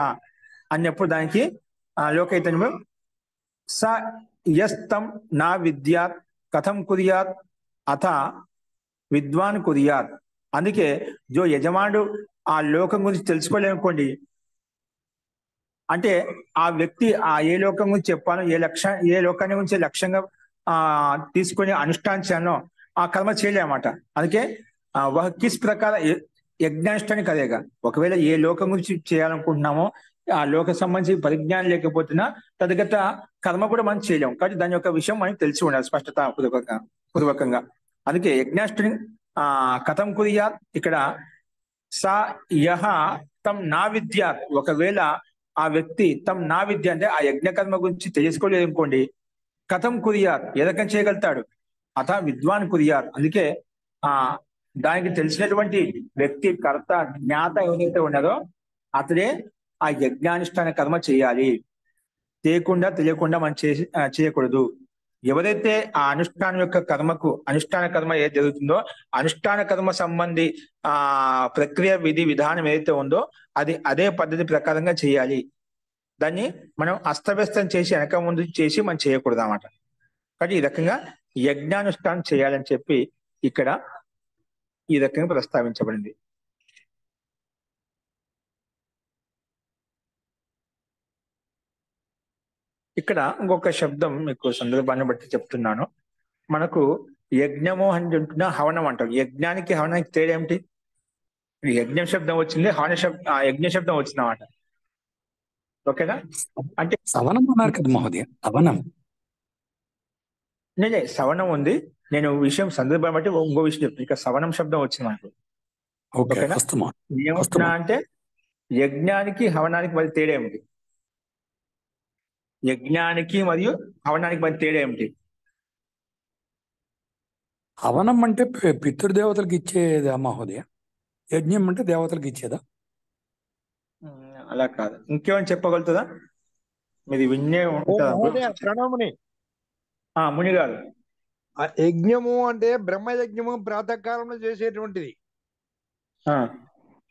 అన్నప్పుడు దానికి లోకైతన్యం స యస్తం నా విద్యాత్ కథం కుర్యాత్ అథ విద్వాన్ కుర్యాత్. అందుకే జో యజమానుడు ఆ లోకం గురించి తెలుసుకోలేనుకోండి, అంటే ఆ వ్యక్తి ఏ లోకం గురించి చెప్పాలో, ఏ లోకాన్ని గురించి లక్ష్యంగా తీసుకొని అనుష్ఠానించానో ఆ కర్మ చేయలేమన్నమాట. అందుకే వహ కిస్ ప్రకార యజ్ఞానుష్ఠాని కదేగా. ఒకవేళ ఏ లోకం గురించి చేయాలనుకుంటున్నామో ఆ లోక సంబంధించి పరిజ్ఞానం లేకపోతున్నా తదగత కర్మ కూడా మనం చేయలేము. కాబట్టి దాని యొక్క విషయం మనకి తెలిసి ఉండాలి స్పష్టత పూర్వకంగా. అందుకే యజ్ఞాష్ఠని కథం కుర్యాత్, ఇక్కడ సా యహ తం నా విద్యాత్, ఒకవేళ ఆ వ్యక్తి తం నా విద్య అంటే ఆ యజ్ఞ కర్మ గురించి తెలుసుకోలేదు అనుకోండి, కథం కుర్యాత్ ఏ రకం చేయగలుగుతాడు, అథ విద్వాన్ కుర్యాత్. అందుకే దానికి తెలిసినటువంటి వ్యక్తి, కర్త, జ్ఞాత ఏదైతే ఉన్నదో అతడే ఆ యజ్ఞానుష్ఠాన కర్మ చేయాలి. తెలియకుండా మనం చేయకూడదు. ఎవరైతే ఆ అనుష్ఠానం యొక్క కర్మకు, అనుష్ఠాన కర్మ ఏది జరుగుతుందో అనుష్ఠాన కర్మ సంబంధి ప్రక్రియ విధి విధానం ఏదైతే ఉందో అదే పద్ధతి ప్రకారంగా చేయాలి. దాన్ని మనం అస్తవ్యస్తం చేసి వెనక ముందు చేసి మనం చేయకూడదు అన్నమాట. కాబట్టి ఈ రకంగా యజ్ఞానుష్ఠానం చేయాలని చెప్పి ఇక్కడ ఈ రకంగా ప్రస్తావించబడింది. ఇక్కడ ఇంకొక శబ్దం మీకు సందర్భాన్ని బట్టి చెప్తున్నాను. మనకు యజ్ఞము అని అంటున్నా, హవనం అంటాం. యజ్ఞానికి హవనానికి తేడా ఏమిటి? యజ్ఞం శబ్దం వచ్చింది, యజ్ఞ శబ్దం వచ్చింది అన్నమాట. ఓకేనా? అంటే సవనం అన్నారు కదా మహోదయ, సవనం నేనే సవనం ఉంది. నేను విషయం సందర్భం బట్టి ఇంకో విషయం చెప్తాను. ఇక సవనం శబ్దం వచ్చింది మనకు. ఓకేనా? ఏమవుతున్నా అంటే యజ్ఞానికి హవనానికి మధ్య తేడా ఏమిటి? యజ్ఞానికి మరియు హవనానికి మధ్య తేడా ఏమిటి? హవనం అంటే పితృదేవతలకు ఇచ్చేదా మహోదయ, యజ్ఞం అంటే దేవతలకు ఇచ్చేదా? అలా కాదు, ఇంకేమైనా చెప్పగలుగుతుందా? మీది విన్నే ప్రణవముని ముని గారు. యజ్ఞము అంటే బ్రహ్మయజ్ఞము ప్రాతకాలంలో చేసేటువంటిది.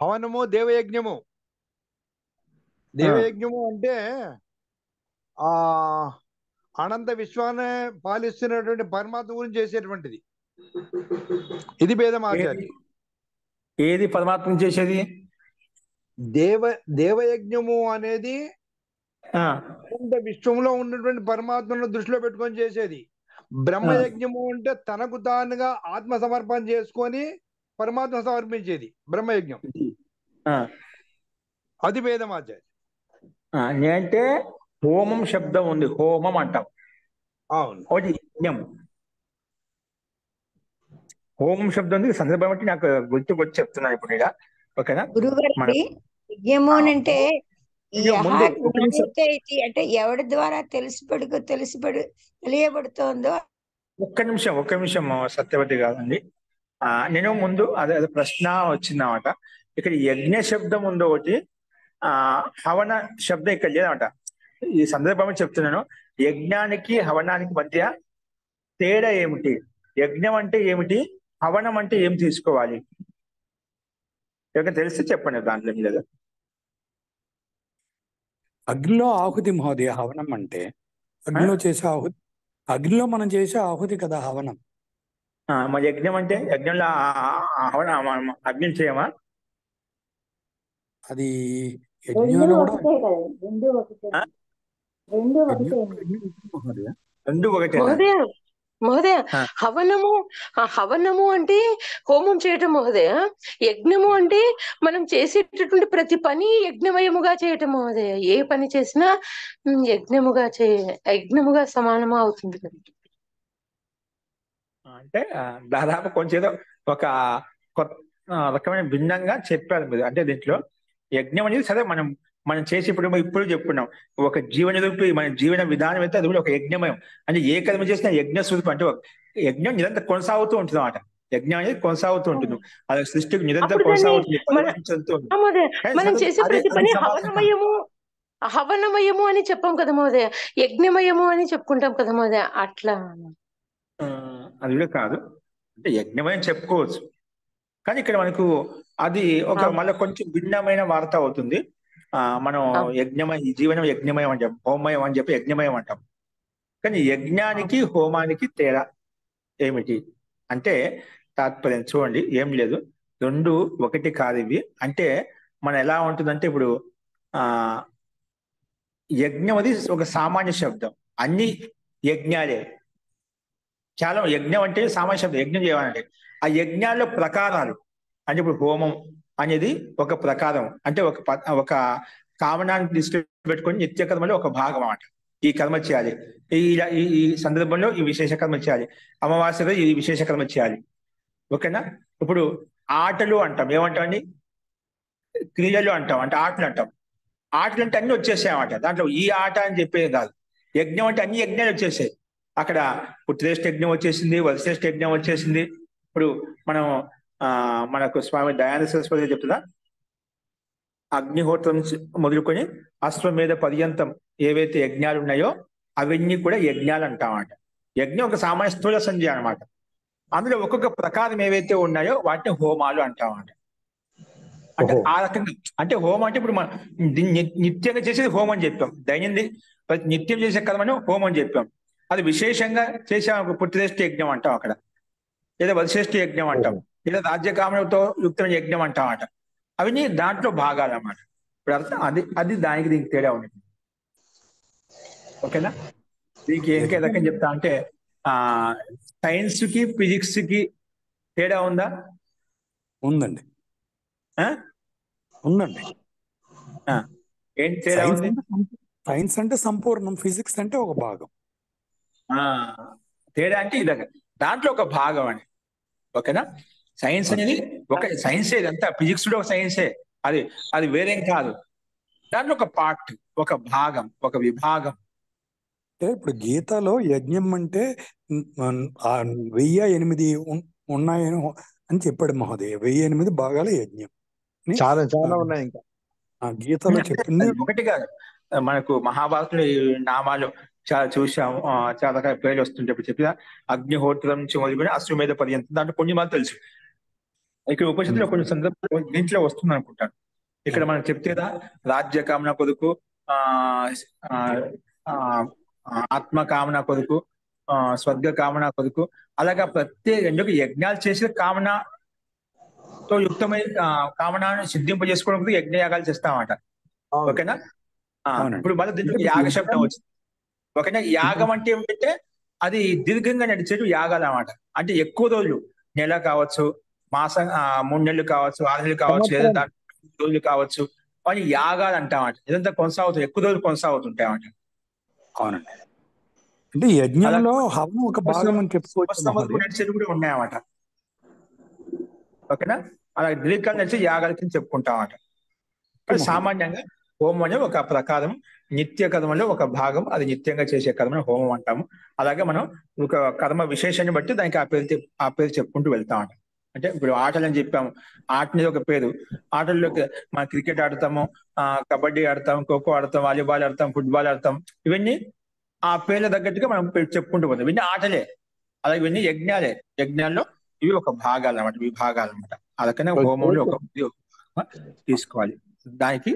హవనము దేవయజ్ఞము. దేవయజ్ఞము అంటే అనంత విశ్వాన్ని పాలిస్తున్నటువంటి పరమాత్మ గురించి చేసేటువంటిది. ఇది భేదం ఆచార్య. ఏది పరమాత్మ చేసేది? దేవయజ్ఞము అనేది అనంత విశ్వంలో ఉన్నటువంటి పరమాత్మను దృష్టిలో పెట్టుకొని చేసేది. బ్రహ్మయజ్ఞము అంటే తనకు తానుగా ఆత్మ సమర్పణ చేసుకొని పరమాత్మ సమర్పించేది బ్రహ్మయజ్ఞం. అది భేదం ఆచార్య. అంటే హోమం శబ్దం ఉంది, హోమం అంటాం. అవును, ఒకటి యజ్ఞం. హోమం శబ్దం ఉంది, సందర్భం బట్టి నాకు గుర్తుకొచ్చి చెప్తున్నాను ఇప్పుడు ఇక. ఓకేనా? యజ్ఞము అంటే అంటే ఎవరి ద్వారా తెలియబడుతోందో. ఒక్క నిమిషం సత్యవతి కాదండి. నేను ముందు అదే ప్రశ్న వచ్చిందన్నమాట. ఇక్కడ యజ్ఞ శబ్దం ఉందో ఒకటి, హవన శబ్దం ఇక్కడ లేదన్నమాట. ఈ సందర్భంలో చెప్తున్నాను, యజ్ఞానికి హవనానికి మధ్య తేడా ఏమిటి, యజ్ఞం అంటే ఏమిటి, హవనం అంటే ఏం తీసుకోవాలి, ఎవరికి తెలిస్తే చెప్పండి. దాంట్లో లేదు. అగ్నిలో ఆహుతి మహోదయ హవనం అంటే. అగ్నిలో చేసే ఆహుతి, అగ్నిలో మనం చేసే ఆహుతి కదా హవనం. మరి యజ్ఞం అంటే యజ్ఞంలో అగ్ని చేయమా? అది రెండు యజ్ఞంలో కూడా ఒకటే కదండి, రెండు ఒకటే, ఆ? రెండు ఒకటే. యజ్ఞం కూడా యజ్ఞం మహోదయ. రెండు ఒకటేనా? మహోదయ మహోదయ ఆ. హవనము అంటే హోమం చేయటం మహోదయ. యజ్ఞము అంటే మనం చేసేటటువంటి ప్రతి పని యజ్ఞమయముగా చేయటం మహోదయ. ఏ పని చేసినా యజ్ఞముగా సమానము అవుతుంది కదా. అంటే దాదాపు కొంచెం ఏదో ఒక కొత్త రకమైన భిన్నంగా చెప్పారు మీరు. అంటే దీంట్లో యజ్ఞం అనేది సరే మనం చేసి ఇప్పుడు చెప్పుకున్నాం ఒక జీవన రూపి మన జీవన విధానం అయితే అది కూడా ఒక యజ్ఞమయం. అంటే ఏ కర్మ చేసినా యజ్ఞ స్వరూపం. అంటే యజ్ఞం నిరంతరం కొనసాగుతూ ఉంటుంది అన్నమాట. యజ్ఞం అనేది కొనసాగుతూ ఉంటుంది, అది సృష్టికి నిరంతరం అప్పుడు దాన్ని కొనసాగుతుంది, పరివర్తించుతూ ఉంటుంది. మహోదయ కానీ మనం సరే చేసే అది ప్రతి అది పని సమాసం. హవనమయము అని చెప్పాం కదా మహోదయ. యజ్ఞమయము అని చెప్పుకుంటాం కదా మహోదయ. అట్లా అది కూడా కాదు, అంటే యజ్ఞమయం చెప్పుకోవచ్చు. కానీ ఇక్కడ మనకు అది ఒక మళ్ళీ కొంచెం భిన్నమైన వార్త అవుతుంది. మనం యజ్ఞమయ జీవనం యజ్ఞమయం అంటాం, హోమయం అని చెప్పి యజ్ఞమయం అంటాం. కానీ యజ్ఞానికి హోమానికి తేడా ఏమిటి అంటే తాత్పర్యం చూడండి, ఏం లేదు, రెండు ఒకటి కాదు ఇవి. అంటే మన ఎలా ఉంటుందంటే ఇప్పుడు ఆ యజ్ఞం అది ఒక సామాన్య శబ్దం, అన్ని యజ్ఞాలే. చాలా యజ్ఞం అంటే సామాన్య శబ్దం, యజ్ఞం చేయాలంటే ఆ యజ్ఞాల్లో ప్రకారాలు. అంటే ఇప్పుడు హోమం అనేది ఒక ప్రకారం, అంటే ఒక కామనాన్ని దృష్టిలో పెట్టుకొని నిత్య కర్మలో ఒక భాగం అన్నమాట. ఈ కర్మ చేయాలి, ఈ సందర్భంలో ఈ విశేష కర్మ చేయాలి, అమావాస్యలో ఈ విశేష కర్మ చేయాలి. ఓకేనా? ఇప్పుడు ఆటలు అంటాం, ఏమంటాం? క్రీడలు అంటాం, అంటే ఆటలు అంటాం. ఆటలు అంటే అన్ని వచ్చేసాయి అన్నమాట. దాంట్లో ఈ ఆట అని చెప్పేది కాదు. యజ్ఞం అంటే అన్ని యజ్ఞాలు వచ్చేసాయి. అక్కడ పుత్రేష్ఠ యజ్ఞం వచ్చేసింది, వరిశ్రేష్ఠ యజ్ఞం వచ్చేసింది. ఇప్పుడు మనం మనకు స్వామి దయానంద సరస్వతి చెప్తుందా, అగ్నిహోత్రం మొదలుకొని అశ్వమేధ పర్యంతం ఏవైతే యజ్ఞాలు ఉన్నాయో అవన్నీ కూడా యజ్ఞాలు అంటామన్నమాట. యజ్ఞం ఒక సామాన్య స్థూల సంధ్య అనమాట. అందులో ఒక్కొక్క ప్రకారం ఏవైతే ఉన్నాయో వాటిని హోమాలు అంటామన్నమాట. అంటే ఆ రకంగా, అంటే హోమం అంటే ఇప్పుడు మనం నిత్యంగా చేసేది హోమం అని చెప్పాం, నిత్యం చేసే కర్మను హోమం అని చెప్పాం. అది విశేషంగా చేసే పుత్రేష్ఠ యజ్ఞం అంటాం అక్కడ, లేదా వరిశ్రేష్ఠ యజ్ఞం అంటాం, లేదా రాజ్యకామనతో యుక్తమైన యజ్ఞం అంటాం అన్నమాట. అవన్నీ దాంట్లో భాగాలు అన్నమాట. ఇప్పుడు అర్థం అది దీనికి తేడా ఉంది. ఓకేనా? దీనికి ఇంకా రకం చెప్తా అంటే సైన్స్ కి ఫిజిక్స్ కి తేడా ఉందా? ఉందండి, ఉందండి. ఏంటి తేడా ఉంది? సైన్స్ అంటే సంపూర్ణం, ఫిజిక్స్ అంటే ఒక భాగం. తేడా అంటే ఇదొక దాంట్లో ఒక భాగం అని. ఓకేనా? సైన్స్ అనేది ఒక సైన్సే, ఇదంతా ఫిజిక్స్ కూడా ఒక సైన్సే, అది వేరేం కాదు. దాంట్లో ఒక పార్ట్, ఒక భాగం, ఒక విభాగం. అంటే ఇప్పుడు గీతలో యజ్ఞం అంటే 1008 ఉన్నాయని అని చెప్పాడు మహోదయ. 1008 భాగాల యజ్ఞం చాలా ఉన్నాయి. ఇంకా గీతలో చెప్పింది ఒకటి కాదు. మనకు మహాభారతంలో ఈ నామాలు చాలా చూసాము, చాలా రకాల పేర్లు వస్తుంటే ఇప్పుడు చెప్పిన అగ్నిహోత్రం నుంచి మొదలుకొని అశ్వమేధ పర్యంతం, దాంట్లో కొన్ని మాత్రం తెలుసు. ఇక్కడ ఉపనిషత్తులో కొన్ని సందర్భాలు దీంట్లో వస్తుంది అనుకుంటాను. ఇక్కడ మనం చెప్తేదా రాజ్య కామన కొరకు, ఆత్మ కామన కొరకు, స్వర్గ కామన కొరకు, అలాగా ప్రత్యేక యజ్ఞాలు చేసే కామనతో యుక్తమై కామనాన్ని సిద్ధింపజేసుకోవడం యజ్ఞయాగాలు చేస్తామన్నమాట. ఓకేనా? ఇప్పుడు మళ్ళీ దీంట్లో యాగ శబ్దం వచ్చింది. ఓకేనా? యాగం అంటే ఏమిటంటే అది దీర్ఘంగా నడిచేటు యాగాలు అన్నమాట. అంటే ఎక్కువ రోజులు, నెల కావచ్చు, మాసం, 3 నెలలు కావచ్చు, 6 నెలలు కావచ్చు, లేదా దాంట్లో రోజులు కావచ్చు, అని యాగాలు అంటామట. ఇదంతా కొనసాగుతుంది, ఎక్కువ రోజులు కొనసాగుతుంటాయి అన్నమాట. అవునండి. అంటే యజ్ఞంలో హవనం ఒక భాగం అని చెప్పుకోవచ్చు. నడిచేది కూడా ఉన్నాయన్నమాట. ఓకేనా? అలా దీర్ఘకాలం నడిచే యాగాల కింద చెప్పుకుంటామన్నమాట. ఇప్పుడు సామాన్యంగా హోమం అనే ఒక ప్రకారం, నిత్య కర్మలో ఒక భాగం, అది నిత్యంగా చేసే కర్మను హోమం అంటాము. అలాగే మనం ఒక కర్మ విశేషాన్ని బట్టి దానికి ఆ పేరు చెప్పుకుంటూ వెళ్తామట. అంటే ఇప్పుడు ఆటలు అని చెప్పాము, ఆట అనేది ఒక పేరు. ఆటల్లోకి మనం క్రికెట్ ఆడతాము, కబడ్డీ ఆడతాం, ఖోఖో ఆడతాం, వాలీబాల్ ఆడతాం, ఫుట్బాల్ ఆడతాం. ఇవన్నీ ఆ పేర్ల తగ్గట్టుగా మనం చెప్పుకుంటూ పోతాం. ఇవన్నీ ఆటలే, అలాగే ఇవన్నీ యజ్ఞాలే. యజ్ఞాల్లో ఇవి ఒక భాగాలు అన్నమాట, విభాగాలు అనమాట. అలాగనే హోమంలో ఒక తీసుకోవాలి. దానికి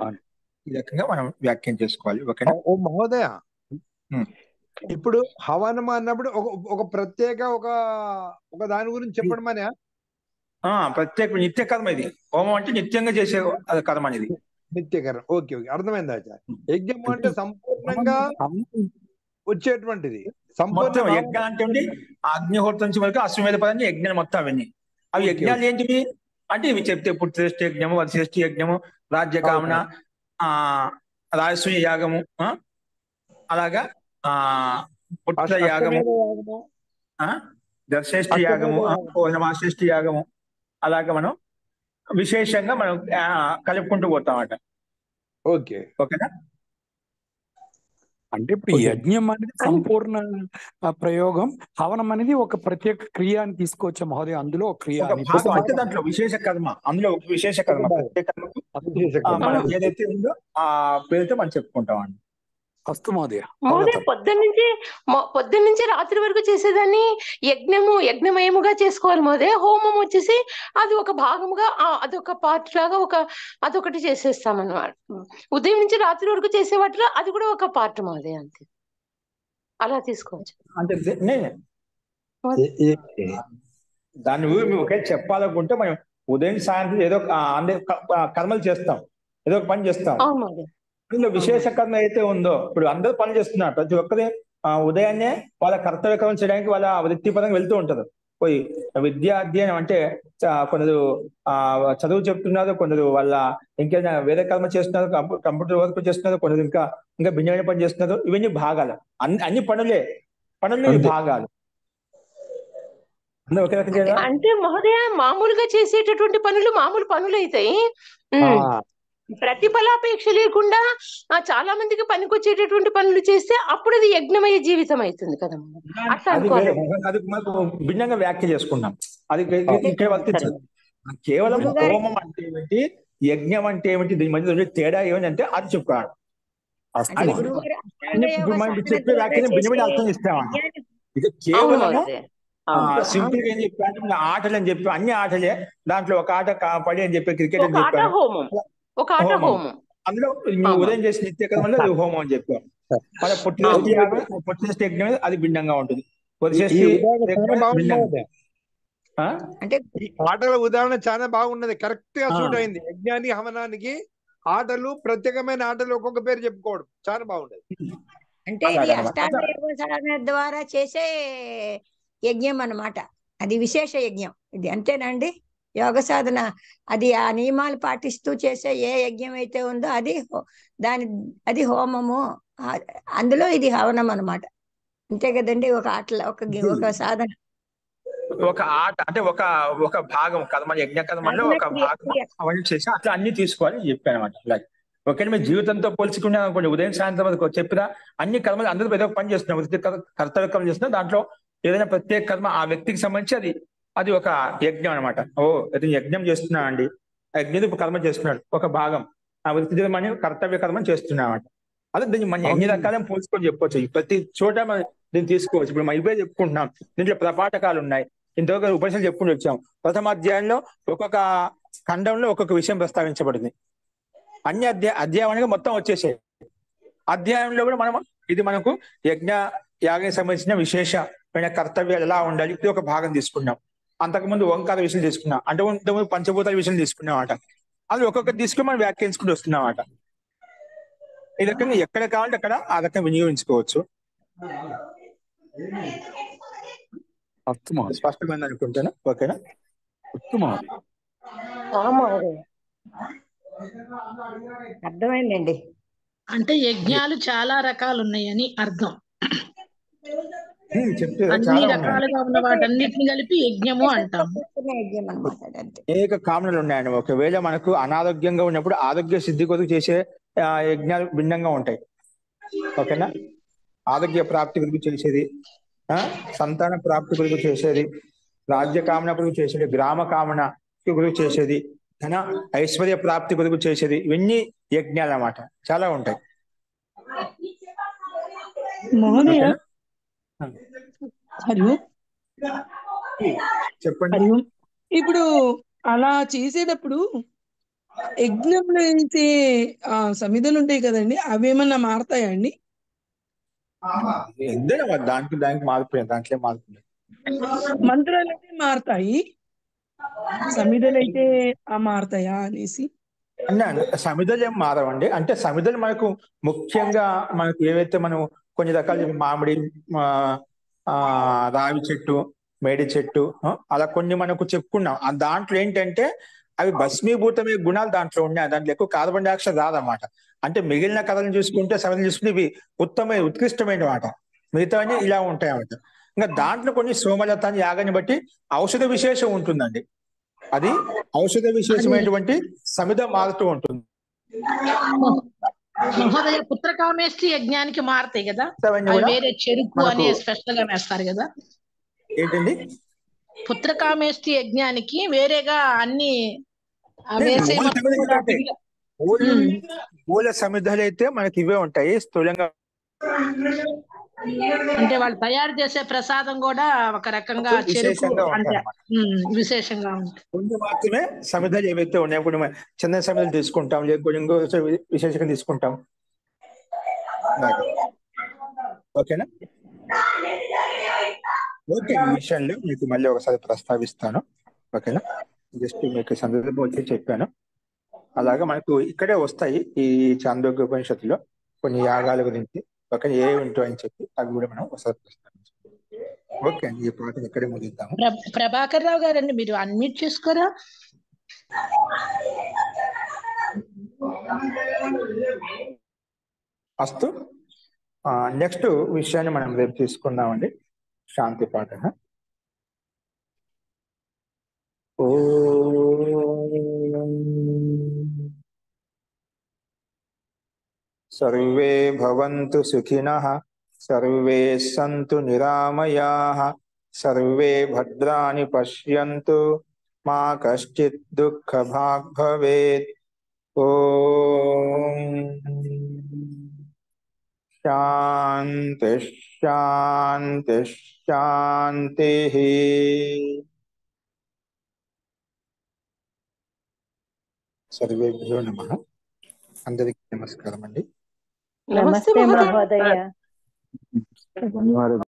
ఈ రకంగా మనం వ్యాఖ్యం చేసుకోవాలి. ఓకేనా? ఓ మహోదయ, ఉమ్. ఇప్పుడు హవనం అన్నప్పుడు ఒక ప్రత్యేక ఒక దాని గురించి చెప్పడం మన ప్రత్యేక నిత్య కర్మ ఇది. హోమం అంటే నిత్యంగా చేసే కర్మ అనేది. నిత్యకరం. ఓకే, ఓకే, అర్థమైంది ఆచార్య. యజ్ఞం అంటే సంపూర్ణంగా వచ్చేటువంటిది. మొత్తం సంపూర్ణ యజ్ఞం అంటే అగ్నిహోత్రం నుంచి వరకు అశ్వమేధ పదంగా యజ్ఞాలు మొత్తం అవన్నీ. అవి ఓకే, యజ్ఞాలు ఏంటివి అంటే ఇవి చెప్తే పుత్రశ్రేష్ఠ యజ్ఞము, వరశ్రేష్ఠ యజ్ఞము, రాజ్యకామన, రాజసూయ యాగము, అలాగా పుత్ర యాగము, అశ్వమేధ యాగము, దర్శేష్ఠ యాగము, అశ్వమేధ యాగము. పౌర్ణమాశ్రేష్ఠ యాగము, అలాగా మనం విశేషంగా మనం కలుపుకుంటూ పోతామట. ఓకే, ఓకేనా? అంటే ఇప్పుడు ఓకే. యజ్ఞం అనేది సంపూర్ణ ప్రయోగం, హవనం అనేది ఒక ప్రత్యేక క్రియ అని తీసుకోవచ్చు మహోదయ. అందులో ఒక క్రియ ఒక అని భాగం అంటే దాంట్లో విశేష కర్మ, అందులో ఒక విశేష కర్మ, ప్రత్యేక కర్మకు విశేష కర్మ. మనం ఏదైతే ఉందో ఆ పేరుతో మనం చెప్పుకుంటాం అండి. వస్తు మహోదయ. మహోదయ, పొద్దున్న నుంచి రాత్రి వరకు చేసేదాన్ని యజ్ఞమయముగా చేసుకోవాలి మహోదయ. హోమం వచ్చేసి అది ఒక భాగముగా అదొక పార్ట్ లాగా అదొకటి చేసేస్తాం అన్నమాట. ఉదయం నుంచి రాత్రి వరకు చేసే వాటిలో అది కూడా ఒక పార్ట్ మహోదయ, అంతే. అలా తీసుకోవచ్చు అంటే దాన్ని మేము ఒకే చెప్పాలనుకుంటే మనం ఉదయం సాయంత్రం ఏదో కర్మలు చేస్తాం, ఏదో ఒక పని చేస్తాం. అవును మహోదయ. ఇందులో విశేష కర్మ అయితే ఉందో, ఇప్పుడు అందరూ పని చేస్తున్నారు, ప్రతి ఒక్కరే ఉదయాన్నే వాళ్ళ కర్తవ్య కర్మలు చేయడానికి వాళ్ళ వృత్తిపరంగా వెళ్తూ ఉంటారు. పోయి విద్యా అధ్యయనం అంటే కొందరు చదువు చెప్తున్నారు, కొందరు వాళ్ళ ఇంకేదైనా వేరే కర్మ చేస్తున్నారు, కంప్యూటర్ వర్క్ చేస్తున్నారు, కొందరు ఇంకా భిన్నమైన పని చేస్తున్నారు. ఇవన్నీ భాగాలు, అన్ని పనులు భాగాలు. ఒకే రకం చేయాలా? అంటే మహోదయ, మామూలుగా చేసేటటువంటి పనులు మామూలు పనులు అవుతాయి. ప్రతిఫలాపేక్ష లేకుండా చాలా మందికి పనికొచ్చేటటువంటి పనులు చేస్తే అప్పుడు అది యజ్ఞమయ జీవితం అవుతుంది కదా. అట్లా అనుకోవాలి. అది మనకు భిన్నంగా వ్యాఖ్య చేసుకున్నాం. అది ఇక్కడ వర్తించదు. కేవలం హోమం అంటే ఏమిటి, యజ్ఞం అంటే ఏమిటి, దీని మధ్య తేడా ఏమిటంటే అది చెప్పుకోవాలి. ఇప్పుడు మనం చెప్పే వ్యాఖ్యని భిన్నమైన అర్థం ఇస్తామన్నా. ఇది కేవలము సింపుల్ గా ఏం చెప్పాను, ఆటలు అని చెప్పి అన్ని ఆటలే, దాంట్లో ఒక ఆట కబడ్డీ అని చెప్పి, క్రికెట్ అని చెప్పాను, హోమం. అందులో ఉదయం చేసిన నిత్య కర్మలో అది హోమం అని చెప్పాం. మన పుట్టిన యజ్ఞం అది భిన్నంగా ఉంటుంది. అంటే ఆటల ఉదాహరణ చాలా బాగున్నది, కరెక్ట్ గా సూట్ అయింది. యజ్ఞానికి హవనానికి ఆటలు, ప్రత్యేకమైన ఆటలు ఒక్కొక్క పేరు చెప్పుకోవడం చాలా బాగుండేది. అంటే ఇది అష్టాంగ యోగ సాధన ద్వారా చేసే యజ్ఞం అన్నమాట. అది విశేష యజ్ఞం ఇది, అంతేనండి? యోగ సాధన అది ఆ నియమాలు పాటిస్తూ చేసే ఏ యజ్ఞం అయితే ఉందో అది హోమము, అందులో ఇది హవనం అన్నమాట. అంతే కదండి? ఒక ఆటల ఒక సాధన, ఒక ఆట అంటే ఒక భాగం కర్మ, యజ్ఞ కర్మలో ఒక భాగం అవన్నీ చేసి అట్లా అన్ని తీసుకోవాలి చెప్పాను అనమాట. ఒకవేళ మీ జీవితంతో పోల్చుకున్నా అనుకోండి, ఉదయం సాయంత్రం వరకు చెప్పినా అన్ని కర్మలు అందరూ ఏదో పని చేస్తున్నాం, కర్తవ్య కర్మ చేస్తున్నా, దాంట్లో ఏదైనా ప్రత్యేక కర్మ ఆ వ్యక్తికి సంబంధించి అది ఒక యజ్ఞం అనమాట. ఇతను యజ్ఞం చేస్తున్నా అండి, యజ్ఞ కర్మ చేస్తున్నాడు, ఒక భాగం ఆ వృత్తి కర్తవ్య కర్మ చేస్తున్నామంట. అదే దీన్ని మనం ఎన్ని రకాల పోల్చుకొని చెప్పొచ్చు, ప్రతి చోట మనం దీన్ని తీసుకోవచ్చు. ఇప్పుడు మనం ఇవే చెప్పుకుంటున్నాం, దీంట్లో ప్రపాఠకాలు ఉన్నాయి, ఇంతవరకు ఉపనిషత్తులు చెప్పుకుంటూ వచ్చాం. ప్రథమ అధ్యాయంలో ఒక్కొక్క ఖండంలో ఒక్కొక్క విషయం ప్రస్తావించబడింది. అన్ని అధ్యాయానికి మొత్తం వచ్చేసాయి. అధ్యాయంలో కూడా ఇది మనకు యాగానికి సంబంధించిన విశేషమైన కర్తవ్యాలు ఎలా ఉండాలి, ఇది ఒక భాగం తీసుకున్నాం. అంతకుముందు ఓంకార విషయం తీసుకున్నాం, అంటే ఇంతకుముందు పంచభూతాల విషయం తీసుకున్నాం అట. అది ఒక్కొక్కటి తీసుకుని మనం వ్యాఖ్యానించుకుంటూ వస్తున్నాం అట. ఈ రకంగా ఎక్కడ కావాలంటే అక్కడ ఆ రకంగా వినియోగించుకోవచ్చు. స్పష్టమైంది అనుకుంటాను. ఓకేనా? అర్థమైందండి. అంటే యజ్ఞాలు చాలా రకాలు ఉన్నాయని అర్థం. అన్ని రకాలుగా ఉన్న వాటన్నిటిని కలిపి యజ్ఞము అంటాము. అనేక కామనలు ఉన్నాయండి. ఒకవేళ మనకు అనారోగ్యంగా ఉన్నప్పుడు ఆరోగ్య సిద్ధి కొరకు చేసే యజ్ఞాలు భిన్నంగా ఉంటాయి. ఓకేనా? ఆరోగ్య ప్రాప్తి కొరకు చేసేది, సంతాన ప్రాప్తి కొరకు చేసేది, రాజ్య కామన కొరకు చేసేది, గ్రామ కామన కొరకు చేసేది, ఐశ్వర్య ప్రాప్తి కొరకు చేసేది, ఇవన్నీ యజ్ఞాలు అన్నమాట. చాలా ఉంటాయి. చెప్పండి. ఇప్పుడు అలా చేసేటప్పుడు యజ్ఞంలో అయితే సమిధులు ఉంటాయి కదండి, అవేమన్నా మారతాయా అండి? ఎందులో మరి దానికి మారిపోయింది, దాంట్లో మారిపోయింది. మంత్రాలు అయితే మారతాయి, సమిధులు అయితే మారతాయా అనేసి. అంటే సమిధలు ఏం మారవండి. అంటే సమిధలు మనకు ముఖ్యంగా మనకు ఏవైతే మనం కొన్ని రకాల మామిడి, రావి చెట్టు, మేడి చెట్టు, అలా కొన్ని మనకు చెప్పుకున్నాం. దాంట్లో ఏంటంటే అవి భస్మీభూతమే గుణాలు దాంట్లో ఉన్నాయి. దాంట్లో ఎక్కువ కార్బన్ డైఆక్సైడ్ రాదన్నమాట. అంటే మిగిలిన కథలను చూసుకుంటే, సమిధలు చూసుకుంటే ఇవి ఉత్కృష్టమైన మాట, మిగతావన్నీ ఇలా ఉంటాయి అన్నమాట. ఇంకా దాంట్లో కొన్ని సోమలత యాగాన్ని బట్టి ఔషధ విశేషం ఉంటుందండి. అది ఔషధ విశేషమైనటువంటి సమిధ మారుతూ ఉంటుంది. మహోదయ, పుత్రకామేష్టి యజ్ఞానికి మారతాయి కదా, అవి వేరే చెరుకు అని స్పెషల్ గా వేస్తారు కదా. ఏంటండి? పుత్రకామేష్టి యజ్ఞానికి వేరేగా అన్ని మూల సమిధలు అయితే మనకి ఇవే ఉంటాయి స్థూలంగా. అంటే వాళ్ళు తయారు చేసే ప్రసాదం కూడా ఒక రకంగా చెరుకు అంటే విశేషంగా ఉంటుంది. కొన్ని మాత్రమే సమిధలు ఏవైతే ఉన్నాయో, కొన్ని చిన్న సమిధలు తీసుకుంటాం, లేకపోతే ఇంకో విశేషంగా తీసుకుంటాం. ఓకేనా? ఓకే, ఈ విషయంలో మీకు మళ్ళీ ఒకసారి ప్రస్తావిస్తాను. ఓకేనా? జస్ట్ మీకు సందర్భం వచ్చి చెప్పాను. అలాగా మనకు ఇక్కడే వస్తాయి ఈ చాందోగ్య ఉపనిషత్తులో కొన్ని యాగాల గురించి, ఓకే, ఏ ఉంటాయి అని చెప్పి అవి కూడా మనం ఒకసారి ప్రస్తావించాం. ఓకే అండి, ఈ పాటను ఇక్కడే ముగిద్దాము. ప్రభాకర్ రావు గారండి, మీరు అన్మ్యూట్ చేసుకోరా? అస్తు. నెక్స్ట్ విషయాన్ని మనం రేపు తీసుకుందామండి, శాంతి పాఠన. సర్వే భవంతు సుఖినః, సర్వే సంతు నిరామయాః, సర్వే భద్రాణి పశ్యంతు, మా కశ్చిత్ దుఃఖభాగ్ భవేత్. ఓం శాంతి శాంతి శాంతి. సర్వేభ్యో నమః. అందరికీ నమస్కారం అండి. నమస్తే మహోదయ.